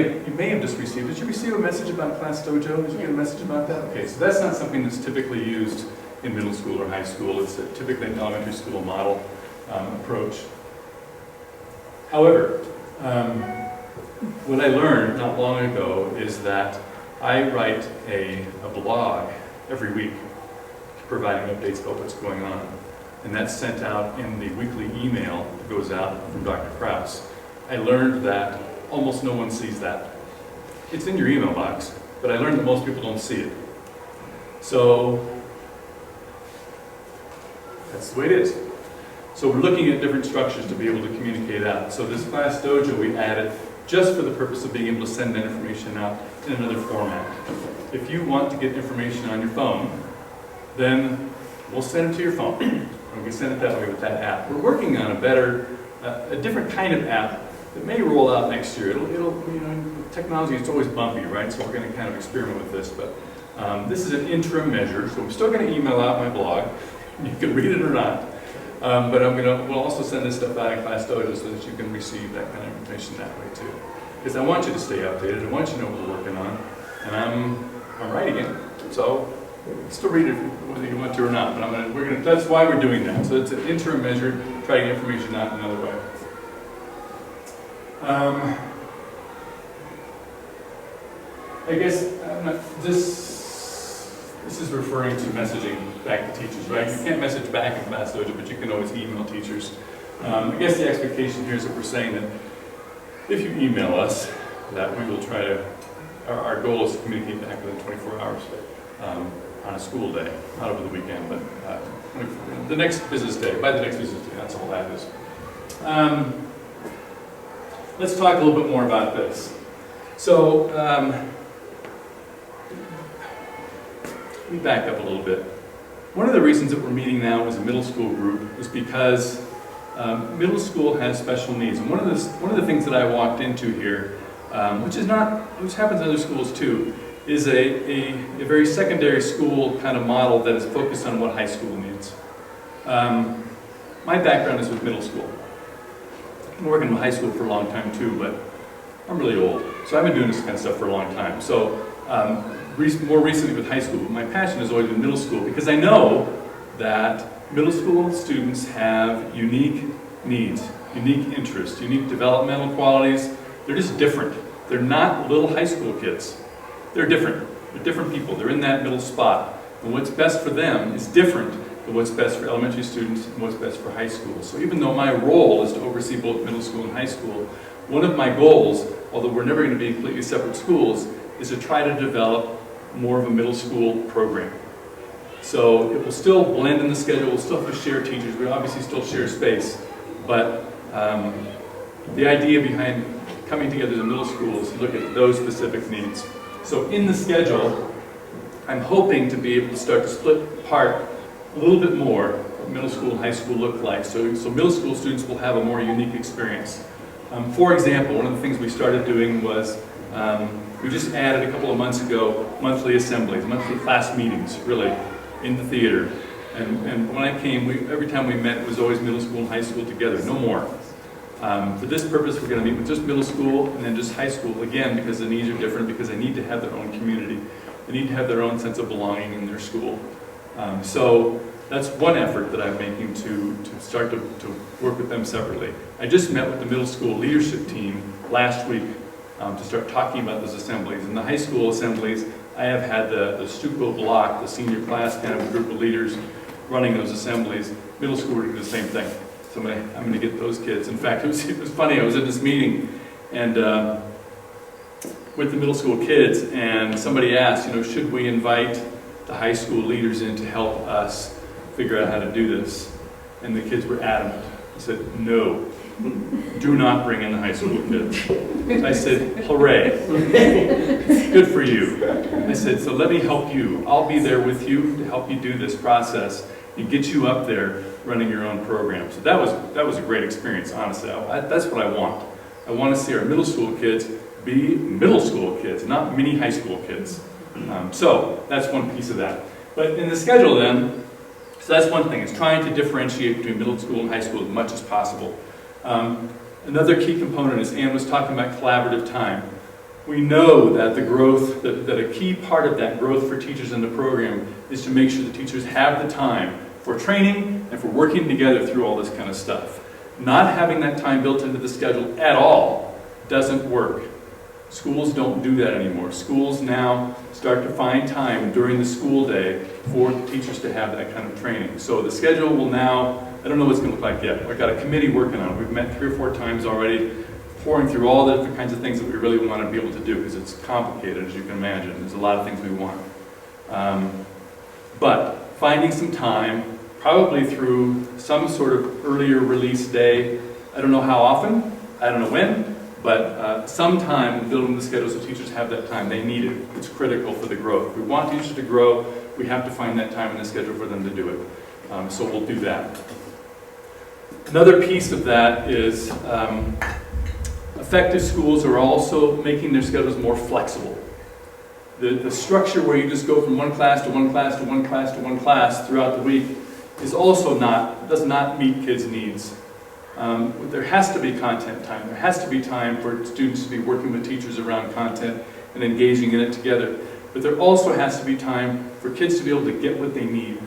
Speaker 4: have just received, did you receive a message about Class Dojo? Did you get a message about that? Okay, so that's not something that's typically used in middle school or high school. It's typically an elementary school model approach. However, what I learned not long ago is that I write a blog every week providing updates about what's going on. And that's sent out in the weekly email that goes out from Dr. Krause. I learned that almost no one sees that. It's in your email box, but I learned that most people don't see it. So that's the way it is. So we're looking at different structures to be able to communicate out. So this Class Dojo we added just for the purpose of being able to send that information out in another format. If you want to get information on your phone, then we'll send it to your phone. And we send it that way with that app. We're working on a different kind of app that may roll out next year. Technology is always bumpy, right? So we're going to kind of experiment with this. But this is an interim measure, so I'm still going to email out my blog. You can read it or not. But we'll also send this stuff out in Class Dojo so that you can receive that kind of information that way too. Because I want you to stay updated. I want you to know what we're working on. And I'm writing it. So still read it whether you want to or not. But that's why we're doing that. So it's an interim measure, try to get information out in another way. I guess this is referring to messaging back to teachers, right? You can't message back in Class Dojo, but you can always email teachers. I guess the expectation here is that we're saying that if you email us, that we will try to, our goal is to communicate back within 24 hours on a school day, not over the weekend, but the next business day, by the next business day, that's all that is. Let's talk a little bit more about this. So, let me back up a little bit. One of the reasons that we're meeting now as a middle school group is because middle school has special needs. And one of the things that I walked into here, which happens in other schools too, is a very secondary school kind of model that is focused on what high school needs. My background is with middle school. I've been working in high school for a long time too, but I'm really old. So I've been doing this kind of stuff for a long time. So more recently with high school, my passion has always been middle school because I know that middle school students have unique needs, unique interests, unique developmental qualities. They're just different. They're not little high school kids. They're different. They're different people. They're in that middle spot. And what's best for them is different than what's best for elementary students and what's best for high school. So even though my role is to oversee both middle school and high school, one of my goals, although we're never going to be completely separate schools, is to try to develop more of a middle school program. So it will still blend in the schedule, we'll still have to share teachers, we obviously still share space, but the idea behind coming together as a middle school is to look at those specific needs. So in the schedule, I'm hoping to be able to start to split apart a little bit more what middle school and high school look like. So middle school students will have a more unique experience. For example, one of the things we started doing was we just added a couple of months ago monthly assemblies, monthly class meetings, really, in the theater. And when I came, every time we met, it was always middle school and high school together, no more. For this purpose, we're going to meet with just middle school and then just high school, again, because the needs are different, because they need to have their own community. They need to have their own sense of belonging in their school. So that's one effort that I'm making to start to work with them separately. I just met with the middle school leadership team last week to start talking about those assemblies. In the high school assemblies, I have had the Stuco block, the senior class kind of group of leaders running those assemblies. Middle school, we're going to do the same thing. So I'm going to get those kids. In fact, it was funny, I was at this meeting and with the middle school kids, and somebody asked, should we invite the high school leaders in to help us figure out how to do this? And the kids were adamant. I said, no, do not bring in the high school kids. I said, hooray, good for you. I said, so let me help you. I'll be there with you to help you do this process and get you up there running your own program. So that was a great experience, honestly. That's what I want. I want to see our middle school kids be middle school kids, not mini high school kids. So that's one piece of that. But in the schedule then, so that's one thing, is trying to differentiate between middle school and high school as much as possible. Another key component, as Ann was talking about, collaborative time. We know that the growth, that a key part of that growth for teachers in the program is to make sure the teachers have the time for training and for working together through all this kind of stuff. Not having that time built into the schedule at all doesn't work. Schools don't do that anymore. Schools now start to find time during the school day for teachers to have that kind of training. So the schedule will now, I don't know what it's going to look like yet. We've got a committee working on it. We've met 3 or 4 times already, pouring through all the different kinds of things that we really want to be able to do, because it's complicated, as you can imagine. There's a lot of things we want. But finding some time, probably through some sort of earlier release day. I don't know how often, I don't know when, but some time building the schedule so teachers have that time. They need it. It's critical for the growth. If we want teachers to grow, we have to find that time in the schedule for them to do it. So we'll do that. Another piece of that is effective schools are also making their schedules more flexible. The structure where you just go from one class to one class to one class to one class throughout the week is also does not meet kids' needs. There has to be content time. There has to be time for students to be working with teachers around content and engaging in it together. But there also has to be time for kids to be able to get what they need.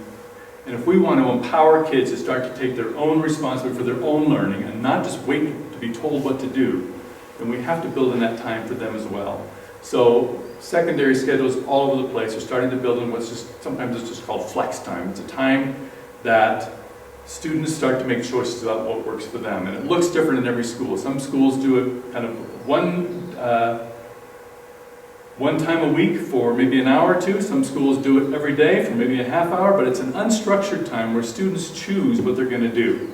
Speaker 4: And if we want to empower kids to start to take their own responsibility for their own learning and not just wait to be told what to do, then we have to build in that time for them as well. So secondary schedules all over the place are starting to build in sometimes it's just called flex time. It's a time that students start to make choices about what works for them. And it looks different in every school. Some schools do it kind of one time a week for maybe an hour or two. Some schools do it every day for maybe a half hour, but it's an unstructured time where students choose what they're going to do.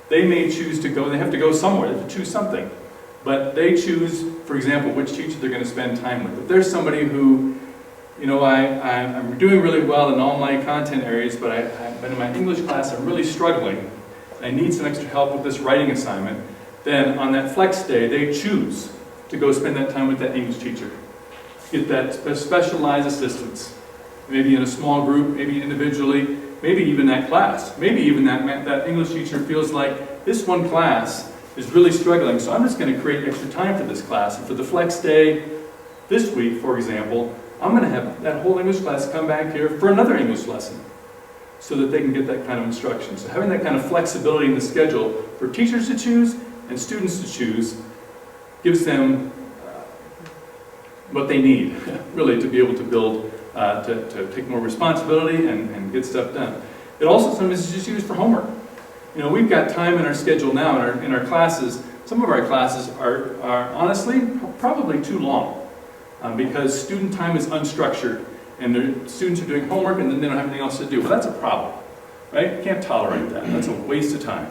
Speaker 4: They may choose to go, they have to go somewhere, they have to choose something. But they choose, for example, which teacher they're going to spend time with. If there's somebody who, you know, I'm doing really well in all my content areas, but in my English class I'm really struggling, I need some extra help with this writing assignment, then on that flex day they choose to go spend that time with that English teacher. Get that specialized assistance, maybe in a small group, maybe individually, maybe even that class. Maybe even that English teacher feels like this one class is really struggling, so I'm just going to create extra time for this class. And for the flex day this week, for example, I'm going to have that whole English class come back here for another English lesson so that they can get that kind of instruction. So having that kind of flexibility in the schedule for teachers to choose and students to choose gives them what they need, really, to be able to build, to take more responsibility and get stuff done. It also sometimes is just used for homework. You know, we've got time in our schedule now in our classes. Some of our classes are honestly probably too long because student time is unstructured and the students are doing homework and then they don't have anything else to do. Well, that's a problem, right? You can't tolerate that. That's a waste of time.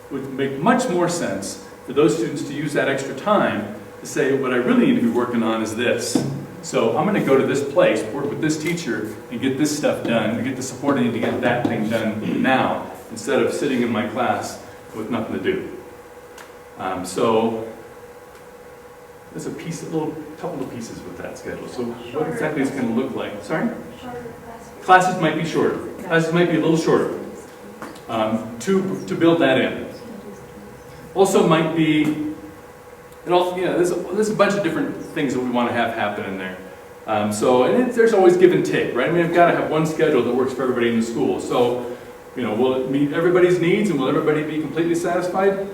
Speaker 4: It would make much more sense for those students to use that extra time to say, what I really need to be working on is this. So I'm going to go to this place, work with this teacher, and get this stuff done, and get the support I need to get that thing done now, instead of sitting in my class with nothing to do. So there's a couple of pieces with that schedule. So what exactly is it going to look like? Sorry? Classes might be shorter. Classes might be a little shorter to build that in. Also might be, there's a bunch of different things that we want to have happen in there. There's always give and take, right? I mean, we've got to have one schedule that works for everybody in the school. So, you know, will it meet everybody's needs and will everybody be completely satisfied?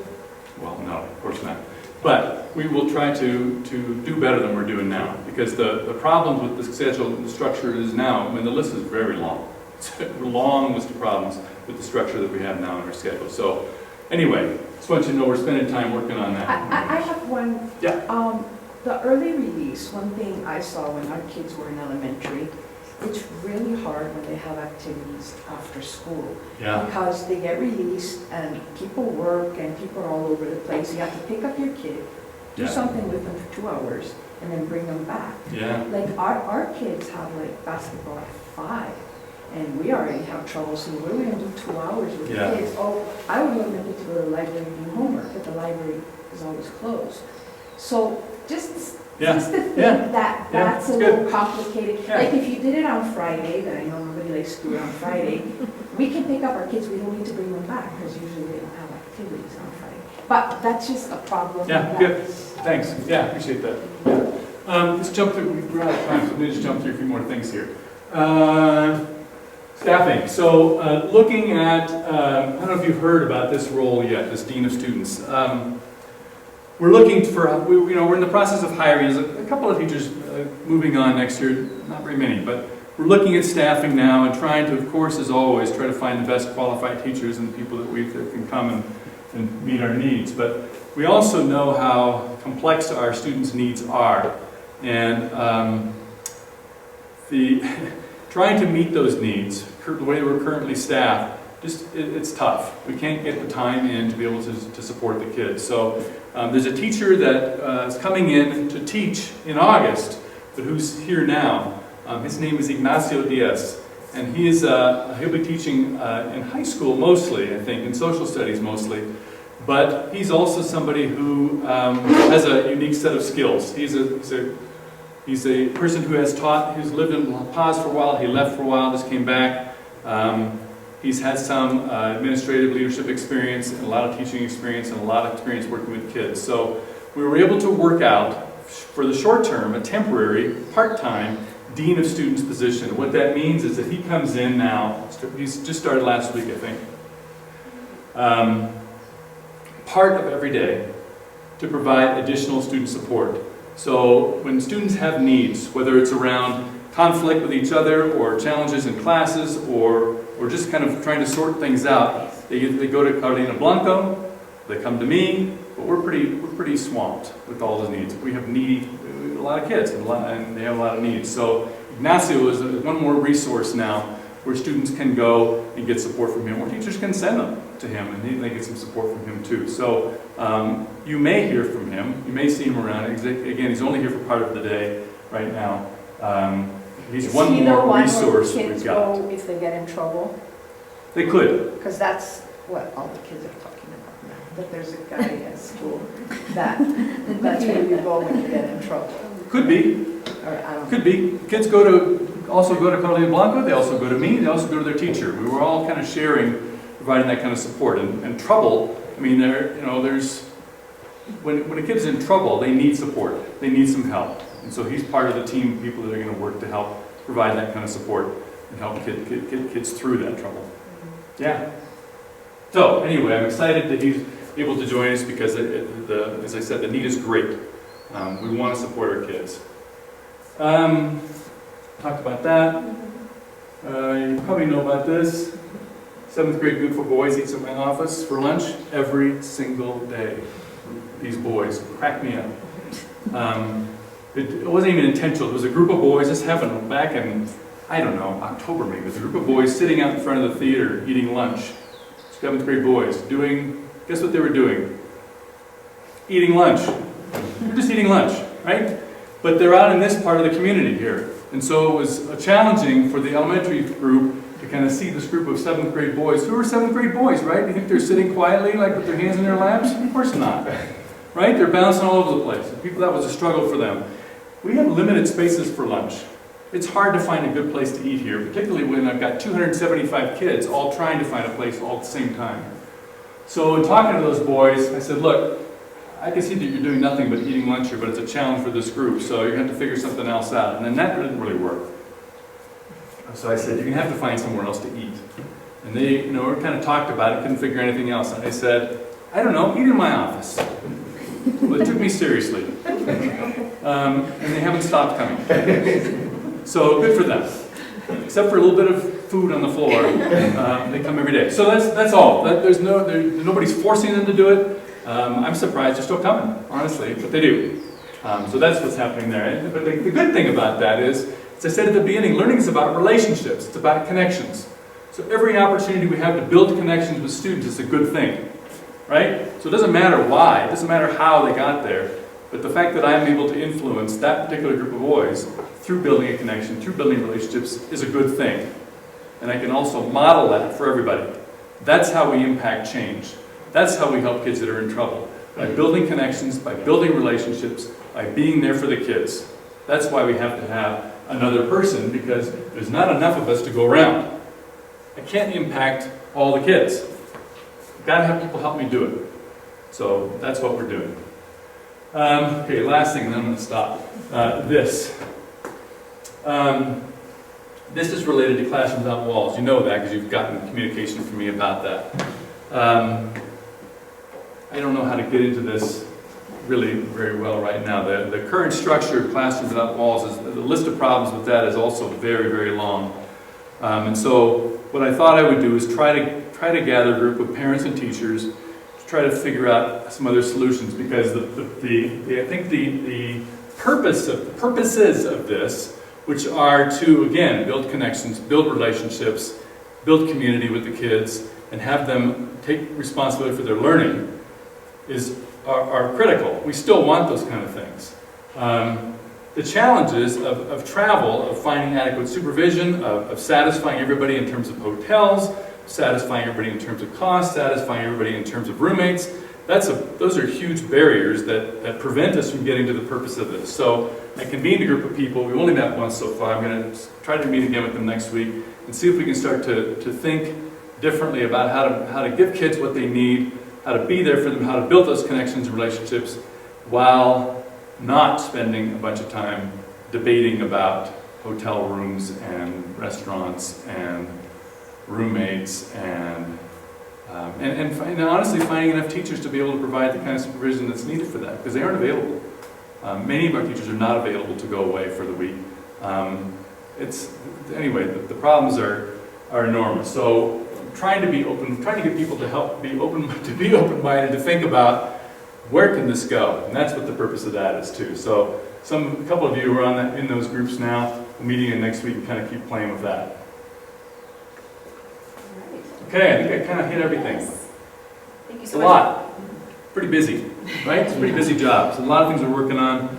Speaker 4: Well, no, of course not. But we will try to do better than we're doing now, because the problems with the schedule and the structure is now, I mean, the list is very long. It's a long list of problems with the structure that we have now in our schedule. So anyway, just want you to know we're spending time working on that.
Speaker 3: I have one.
Speaker 4: Yeah.
Speaker 3: The early release, one thing I saw when our kids were in elementary, it's really hard when they have activities after school.
Speaker 4: Yeah.
Speaker 3: Because they get released and people work and people are all over the place. You have to pick up your kid, do something with them for 2 hours, and then bring them back.
Speaker 4: Yeah.
Speaker 3: Like our kids have like basketball at 5, and we already have trouble, so we're going to do 2 hours with the kids. Oh, I would love them to go to the library and do homework, but the library is always closed. So just to think that's a little complicated.
Speaker 4: Yeah.
Speaker 3: Like if you did it on Friday, that I know nobody likes to do it on Friday, we can pick up our kids, we don't need to bring them back, because usually they don't have activities on Friday. But that's just a problem.
Speaker 4: Yeah, good. Thanks. Yeah, appreciate that. Yeah. Let's jump through. We're out of time, so let me just jump through a few more things here. Staffing. So, looking at, I don't know if you've heard about this role yet, this Dean of Students. We're looking for, we're in the process of hiring. There's a couple of teachers moving on next year, not very many, but we're looking at staffing now and trying to, of course, as always, try to find the best qualified teachers and people that can come and meet our needs. But we also know how complex our students' needs are. And trying to meet those needs, the way we're currently staffed, it's tough. We can't get the time in to be able to support the kids. So there's a teacher that is coming in to teach in August, but who's here now. His name is Ignacio Diaz, and he'll be teaching in high school mostly, I think, in social studies mostly. But he's also somebody who has a unique set of skills. He's a person who who's lived in La Paz for a while. He left for a while, just came back. He's had some administrative leadership experience, and a lot of teaching experience, and a lot of experience working with kids. So we were able to work out, for the short term, a temporary, part-time Dean of Students position. What that means is that he comes in now, he's just started last week, I think, part of every day to provide additional student support. So when students have needs, whether it's around conflict with each other or challenges in classes or just kind of trying to sort things out, they go to Carolina Blanco, they come to me, but we're pretty swamped with all the needs. We have a lot of kids and they have a lot of needs. So Ignacio is one more resource now where students can go and get support from him, or teachers can send them to him and they get some support from him too. So you may hear from him, you may see him around. Again, he's only here for part of the day right now. He's one more resource we've got.
Speaker 3: Go if they get in trouble?
Speaker 4: They could.
Speaker 3: Because that's what all the kids are talking about now. That there's a guy at school that's where you go when you get in trouble.
Speaker 4: Could be.
Speaker 3: Or, I don't
Speaker 4: Could be. Kids also go to Carolina Blanco, they also go to me, they also go to their teacher. We were all kind of sharing, providing that kind of support. And trouble, I mean, when a kid's in trouble, they need support. They need some help. And so he's part of the team of people that are going to work to help provide that kind of support and help kids through that trouble. Yeah. So anyway, I'm excited that he's able to join us because, as I said, the need is great. We want to support our kids. Talked about that. You probably know about this. 7th grade group of boys eats at my office for lunch every single day. These boys crack me up. It wasn't even intentional. It was a group of boys. This happened back in, I don't know, October maybe. It was a group of boys sitting out in front of the theater eating lunch. 7th grade boys guess what they were doing? Eating lunch. They're just eating lunch, right? But they're out in this part of the community here. And so it was challenging for the elementary group to kind of see this group of 7th grade boys. Who are 7th grade boys, right? You think they're sitting quietly, like with their hands in their laps? Of course not. Right? They're bouncing all over the place. That was a struggle for them. We have limited spaces for lunch. It's hard to find a good place to eat here, particularly when I've got 275 kids all trying to find a place all at the same time. So in talking to those boys, I said, look, I can see that you're doing nothing but eating lunch here, but it's a challenge for this group, so you're going to have to figure something else out. And then that didn't really work. So I said, you're going to have to find somewhere else to eat. And they, we kind of talked about it, couldn't figure anything else. And I said, I don't know, eat in my office. Well, it took me seriously. And they haven't stopped coming. So good for them. Except for a little bit of food on the floor, they come every day. So that's all. Nobody's forcing them to do it. I'm surprised they're still coming, honestly, but they do. So that's what's happening there. But the good thing about that is, as I said at the beginning, learning is about relationships. It's about connections. So every opportunity we have to build connections with students is a good thing, right? So it doesn't matter why, it doesn't matter how they got there, but the fact that I'm able to influence that particular group of boys through building a connection, through building relationships, is a good thing. And I can also model that for everybody. That's how we impact change. That's how we help kids that are in trouble. By building connections, by building relationships, by being there for the kids. That's why we have to have another person, because there's not enough of us to go around. I can't impact all the kids. gotta have people help me do it. So that's what we're doing. Okay, last thing, and then I'm going to stop. This is related to Classrooms Without Walls. You know that because you've gotten communication from me about that. I don't know how to get into this really very well right now. The current structure of Classrooms Without Walls, the list of problems with that is also very, very long. And so what I thought I would do is try to gather a group of parents and teachers to try to figure out some other solutions, because I think the purposes of this, which are to, again, build connections, build relationships, build community with the kids, and have them take responsibility for their learning, are critical. We still want those kind of things. The challenges of travel, of finding adequate supervision, of satisfying everybody in terms of hotels, satisfying everybody in terms of cost, satisfying everybody in terms of roommates, those are huge barriers that prevent us from getting to the purpose of this. So I convened a group of people. We've only met once so far. I'm going to try to meet again with them next week and see if we can start to think differently about how to give kids what they need, how to be there for them, how to build those connections and relationships, while not spending a bunch of time debating about hotel rooms and restaurants and roommates and honestly finding enough teachers to be able to provide the kind of supervision that's needed for that, because they aren't available. Many of our teachers are not available to go away for the week. Anyway, the problems are enormous. So trying to be open, trying to get people to help be open-minded, to think about where can this go, and that's what the purpose of that is too. So a couple of you are in those groups now. We're meeting in next week and kind of keep playing with that. Okay, I think I kind of hit everything.
Speaker 2: Thank you
Speaker 4: It's
Speaker 2: so
Speaker 4: a
Speaker 2: much.
Speaker 4: lot. Pretty busy, right? It's a pretty busy job. So a lot of things we're working on.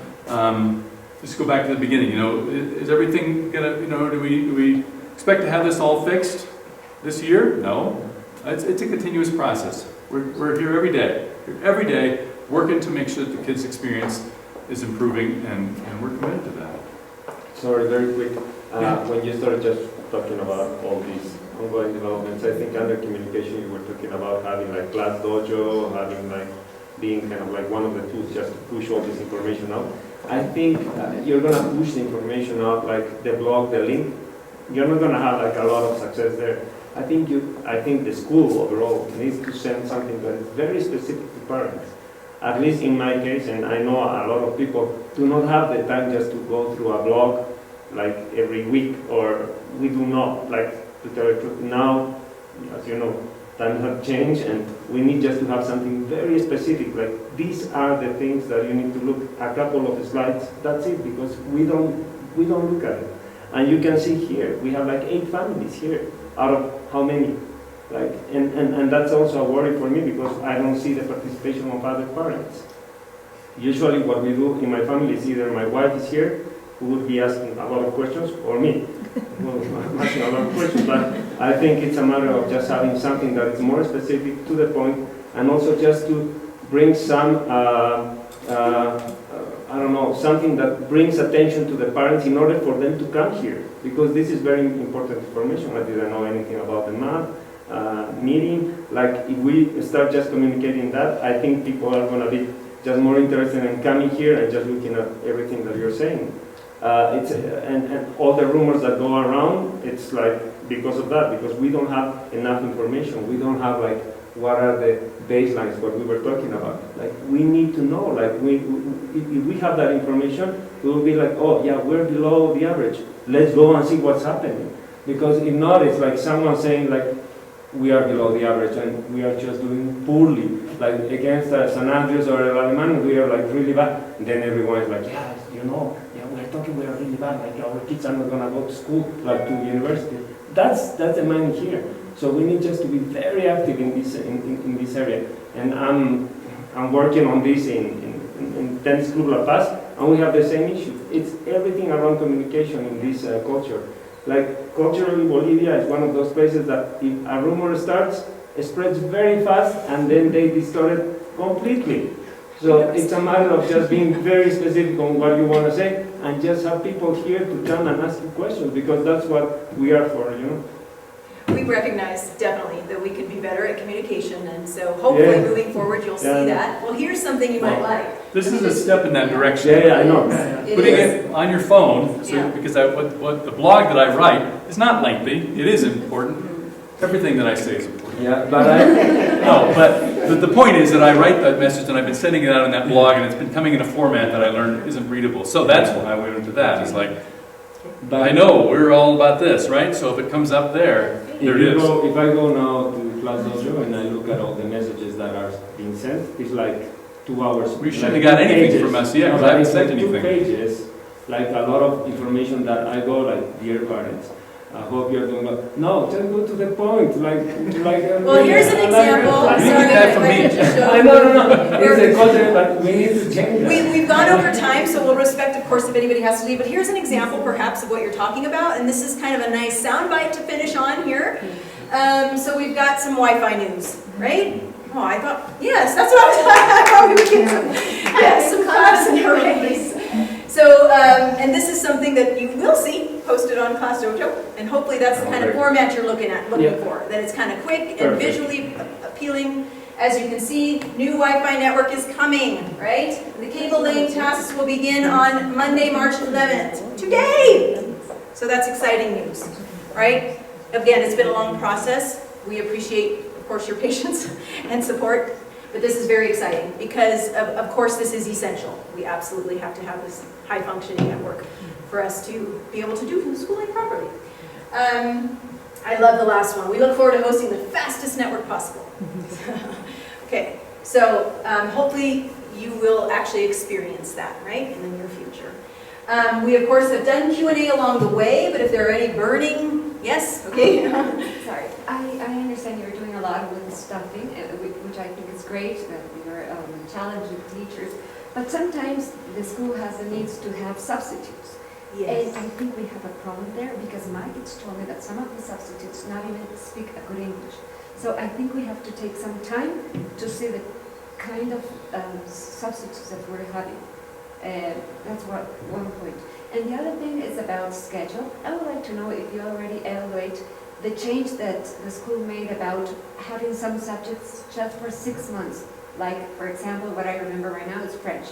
Speaker 4: Just go back to the beginning. Is everything gonna? Do we expect to have this all fixed this year? No. It's a continuous process. We're here every day, working to make sure that the kids' experience is improving, and we're committed to that.
Speaker 1: Sorry, very quick. When you started just talking about all these ongoing developments, I think under communication you were talking about having like Class Dojo, having like being kind of like one of the tools just to push all this information out. I think you're going to push the information out, like the blog, the link. You're not going to have like a lot of success there. I think the school overall needs to send something that is very specific to parents. At least in my case, and I know a lot of people do not have the time just to go through a blog like every week, or we do not, like, to tell the truth. Now, as you know, times have changed, and we need just to have something very specific, like these are the things that you need to look, a couple of slides, that's it, because we don't look at it. And you can see here, we have like 8 families here, out of how many? Like, and that's also a worry for me, because I don't see the participation of other parents. Usually what we do in my family is either my wife is here, who would be asking a lot of questions, or me, who asking a lot of questions. But I think it's a matter of just having something that is more specific, to the point, and also just to bring some, I don't know, something that brings attention to the parents in order for them to come here, because this is very important information. I didn't know anything about the math meeting. Like, if we start just communicating that, I think people are going to be just more interested in coming here and just looking at everything that you're saying. And all the rumors that go around, it's like because of that, because we don't have enough information. We don't have like what are the baselines, what we were talking about. Like, we need to know, like, if we have that information, we will be like, oh yeah, we're below the average. Let's go and see what's happening. Because if not, it's like someone saying like, we are below the average and we are just doing poorly. Like against San Andreas or El Alemán, we are like really bad. And then everyone is like, yeah, we're talking we are really bad. Like, our kids are not gonna go to school, like to university. That's the mind here. So we need just to be very active in this area. And I'm working on this in Tennis Club La Paz, and we have the same issue. It's everything around communication in this culture. Like, culturally, Bolivia is one of those places that if a rumor starts, it spreads very fast, and then they distort it completely. So it's a matter of just being very specific on what you want to say, and just have people here to come and ask you questions, because that's what we are for, you know.
Speaker 2: We recognize definitely that we could be better at communication, and so hopefully moving forward, you'll see that. Well, here's something you might like.
Speaker 4: This is a step in that direction.
Speaker 1: Yeah, I know.
Speaker 4: Putting it on your phone, because what the blog that I write is not lengthy. It is important. Everything that I say is important.
Speaker 1: Yeah, but
Speaker 4: but the point is that I write that message and I've been sending it out in that blog, and it's been coming in a format that I learned isn't readable. So that's why I went into that. It's like, I know we're all about this, right? So if it comes up there, there it is.
Speaker 1: If I go now to Class Dojo and I look at all the messages that are being sent, it's like 2 hours.
Speaker 4: We shouldn't have got anything from us yet, because I haven't sent anything.
Speaker 1: 2 pages, like a lot of information that I go like, dear parents, I hope you're doing well. No, just go to the point.
Speaker 2: Well, here's an example.
Speaker 4: You didn't get that from me.
Speaker 1: No. It's a culture, but we need to change that.
Speaker 2: We've gone over time, so we'll respect, of course, if anybody has to leave. But here's an example, perhaps, of what you're talking about. And this is kind of a nice soundbite to finish on here. So we've got some Wi-Fi news, right? Oh, I thought, yes, that's what I thought we would get some. Yes, some class and arrays. So, and this is something that you will see posted on Class Dojo, and hopefully that's the kind of format you're looking for. That it's kind of quick and visually appealing. As you can see, new Wi-Fi network is coming, right? The cable laying tasks will begin on Monday, March 11th, today! So that's exciting news, right? Again, it's been a long process. We appreciate, of course, your patience and support. But this is very exciting because, of course, this is essential. We absolutely have to have this high-functioning network for us to be able to do schooling properly. I love the last one. We look forward to hosting the fastest network possible. Okay, so hopefully you will actually experience that, right, in the near future. We, of course, have done Q&A along the way, but if there are any burning, yes, okay.
Speaker 5: Sorry, I understand you're doing a lot with stuffing, which I think is great, that you're challenging teachers, but sometimes the school has the needs to have substitutes.
Speaker 2: Yes.
Speaker 5: And I think we have a problem there because my kids told me that some of the substitutes not even speak a good English. So I think we have to take some time to see the kind of substitutes that we're having. That's one point. And the other thing is about schedule. I would like to know if you already evaluate the change that the school made about having some subjects just for 6 months. Like, for example, what I remember right now is French.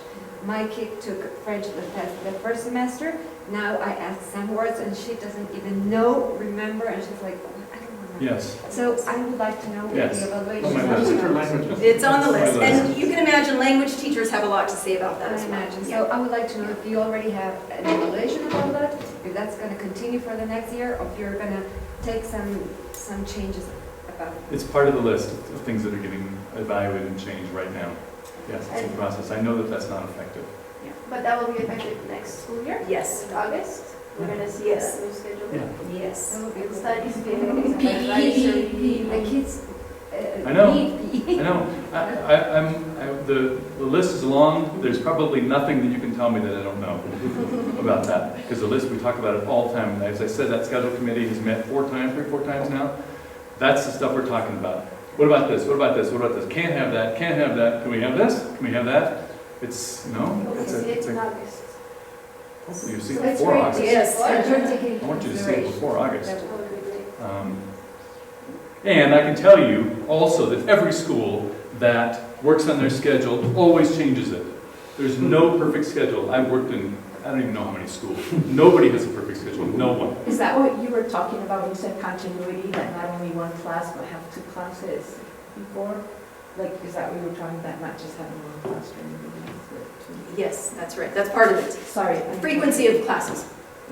Speaker 5: My kid took French the first semester. Now I asked some words and she doesn't even remember, and she's like, I don't remember.
Speaker 4: Yes.
Speaker 5: So I would like to know if the evaluation.
Speaker 4: On my list.
Speaker 2: It's on the list. And you can imagine language teachers have a lot to say about that
Speaker 5: I
Speaker 2: as well.
Speaker 5: imagine. So I would like to know if you already have an evaluation about that, if that's going to continue for the next year, or if you're going to take some changes about it.
Speaker 4: It's part of the list of things that are getting evaluated and changed right now. Yes, it's in process. I know that that's not effective.
Speaker 7: But that will be effective next school year?
Speaker 2: Yes.
Speaker 7: In August? We're going to see
Speaker 2: Yes.
Speaker 7: that new schedule?
Speaker 4: Yeah.
Speaker 2: Yes.
Speaker 5: That would be
Speaker 7: Studies,
Speaker 5: My kids
Speaker 4: I know.
Speaker 5: need
Speaker 4: I know. The list is long. There's probably nothing that you can tell me that I don't know about that. Because the list, we talk about it all the time. And as I said, that schedule committee has met 4 times now. That's the stuff we're talking about. What about this? What about this? What about this? Can't have that. Can't have that. Can we have this? Can we have that? It's, no.
Speaker 7: We'll see it in August.
Speaker 4: Hopefully you see it
Speaker 5: That's
Speaker 4: before
Speaker 5: great.
Speaker 4: August.
Speaker 2: Yes.
Speaker 4: I want you to see it before August.
Speaker 7: That would be great.
Speaker 4: And I can tell you also that every school that works on their schedule always changes it. There's no perfect schedule. I've worked in, I don't even know how many schools. Nobody has a perfect schedule. No one.
Speaker 3: Is that what you were talking about when you said continuity, that not only one class but have 2 classes before? Like, is that what you were talking about, not just having one class during the meetings?
Speaker 2: Yes, that's right. That's part of it.
Speaker 3: Sorry.
Speaker 2: Frequency of classes.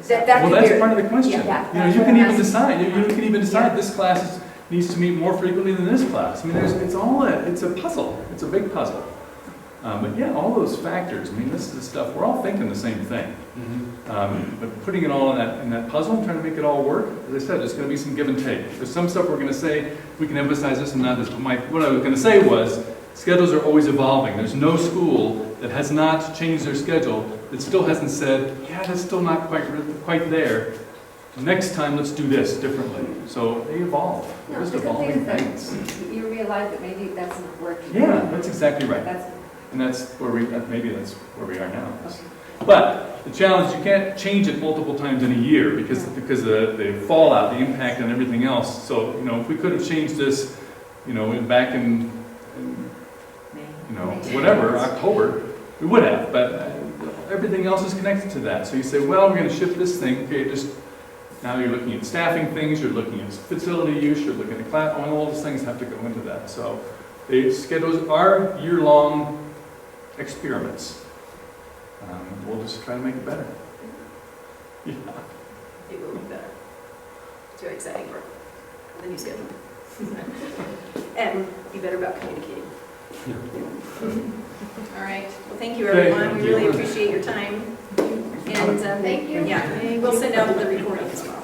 Speaker 2: That
Speaker 4: Well,
Speaker 2: could
Speaker 4: that's
Speaker 2: vary.
Speaker 4: part of the question.
Speaker 3: Yeah,
Speaker 4: You know, you can even decide. You can even decide this class needs to meet more frequently than this class. I mean, it's a puzzle. It's a big puzzle. But yeah, all those factors. I mean, this is the stuff. We're all thinking the same thing. But putting it all in that puzzle and trying to make it all work, as I said, there's going to be some give and take. There's some stuff we're going to say we can emphasize this and not this. What I was going to say was schedules are always evolving. There's no school that has not changed their schedule that still hasn't said, yeah, that's still not quite there. Next time, let's do this differently. So they evolve.
Speaker 5: No,
Speaker 4: They're just
Speaker 5: the good thing
Speaker 4: evolving
Speaker 5: is
Speaker 4: things.
Speaker 5: that you realize that maybe that's not working.
Speaker 4: Yeah, that's exactly right.
Speaker 5: That's
Speaker 4: And that's where maybe that's where we are now. But The challenge, you can't change it multiple times in a year because the fallout, the impact and everything else. So, you know, if we could have changed this, you know, back in you know, whatever, October, we would have, but everything else is connected to that. So you say, well, we're going to shift this thing, okay, just, now you're looking at staffing things, you're looking at facility use, you're looking at class, all those things have to go into that. So the schedules are year-long experiments. We'll just try to make it better. Yeah.
Speaker 2: It will be better. It's very exciting for the new schedule. And be better about communicating. All right. Well, thank you, everyone. We really appreciate your time. And
Speaker 7: Thank you.
Speaker 2: yeah, we'll send out the recording as well.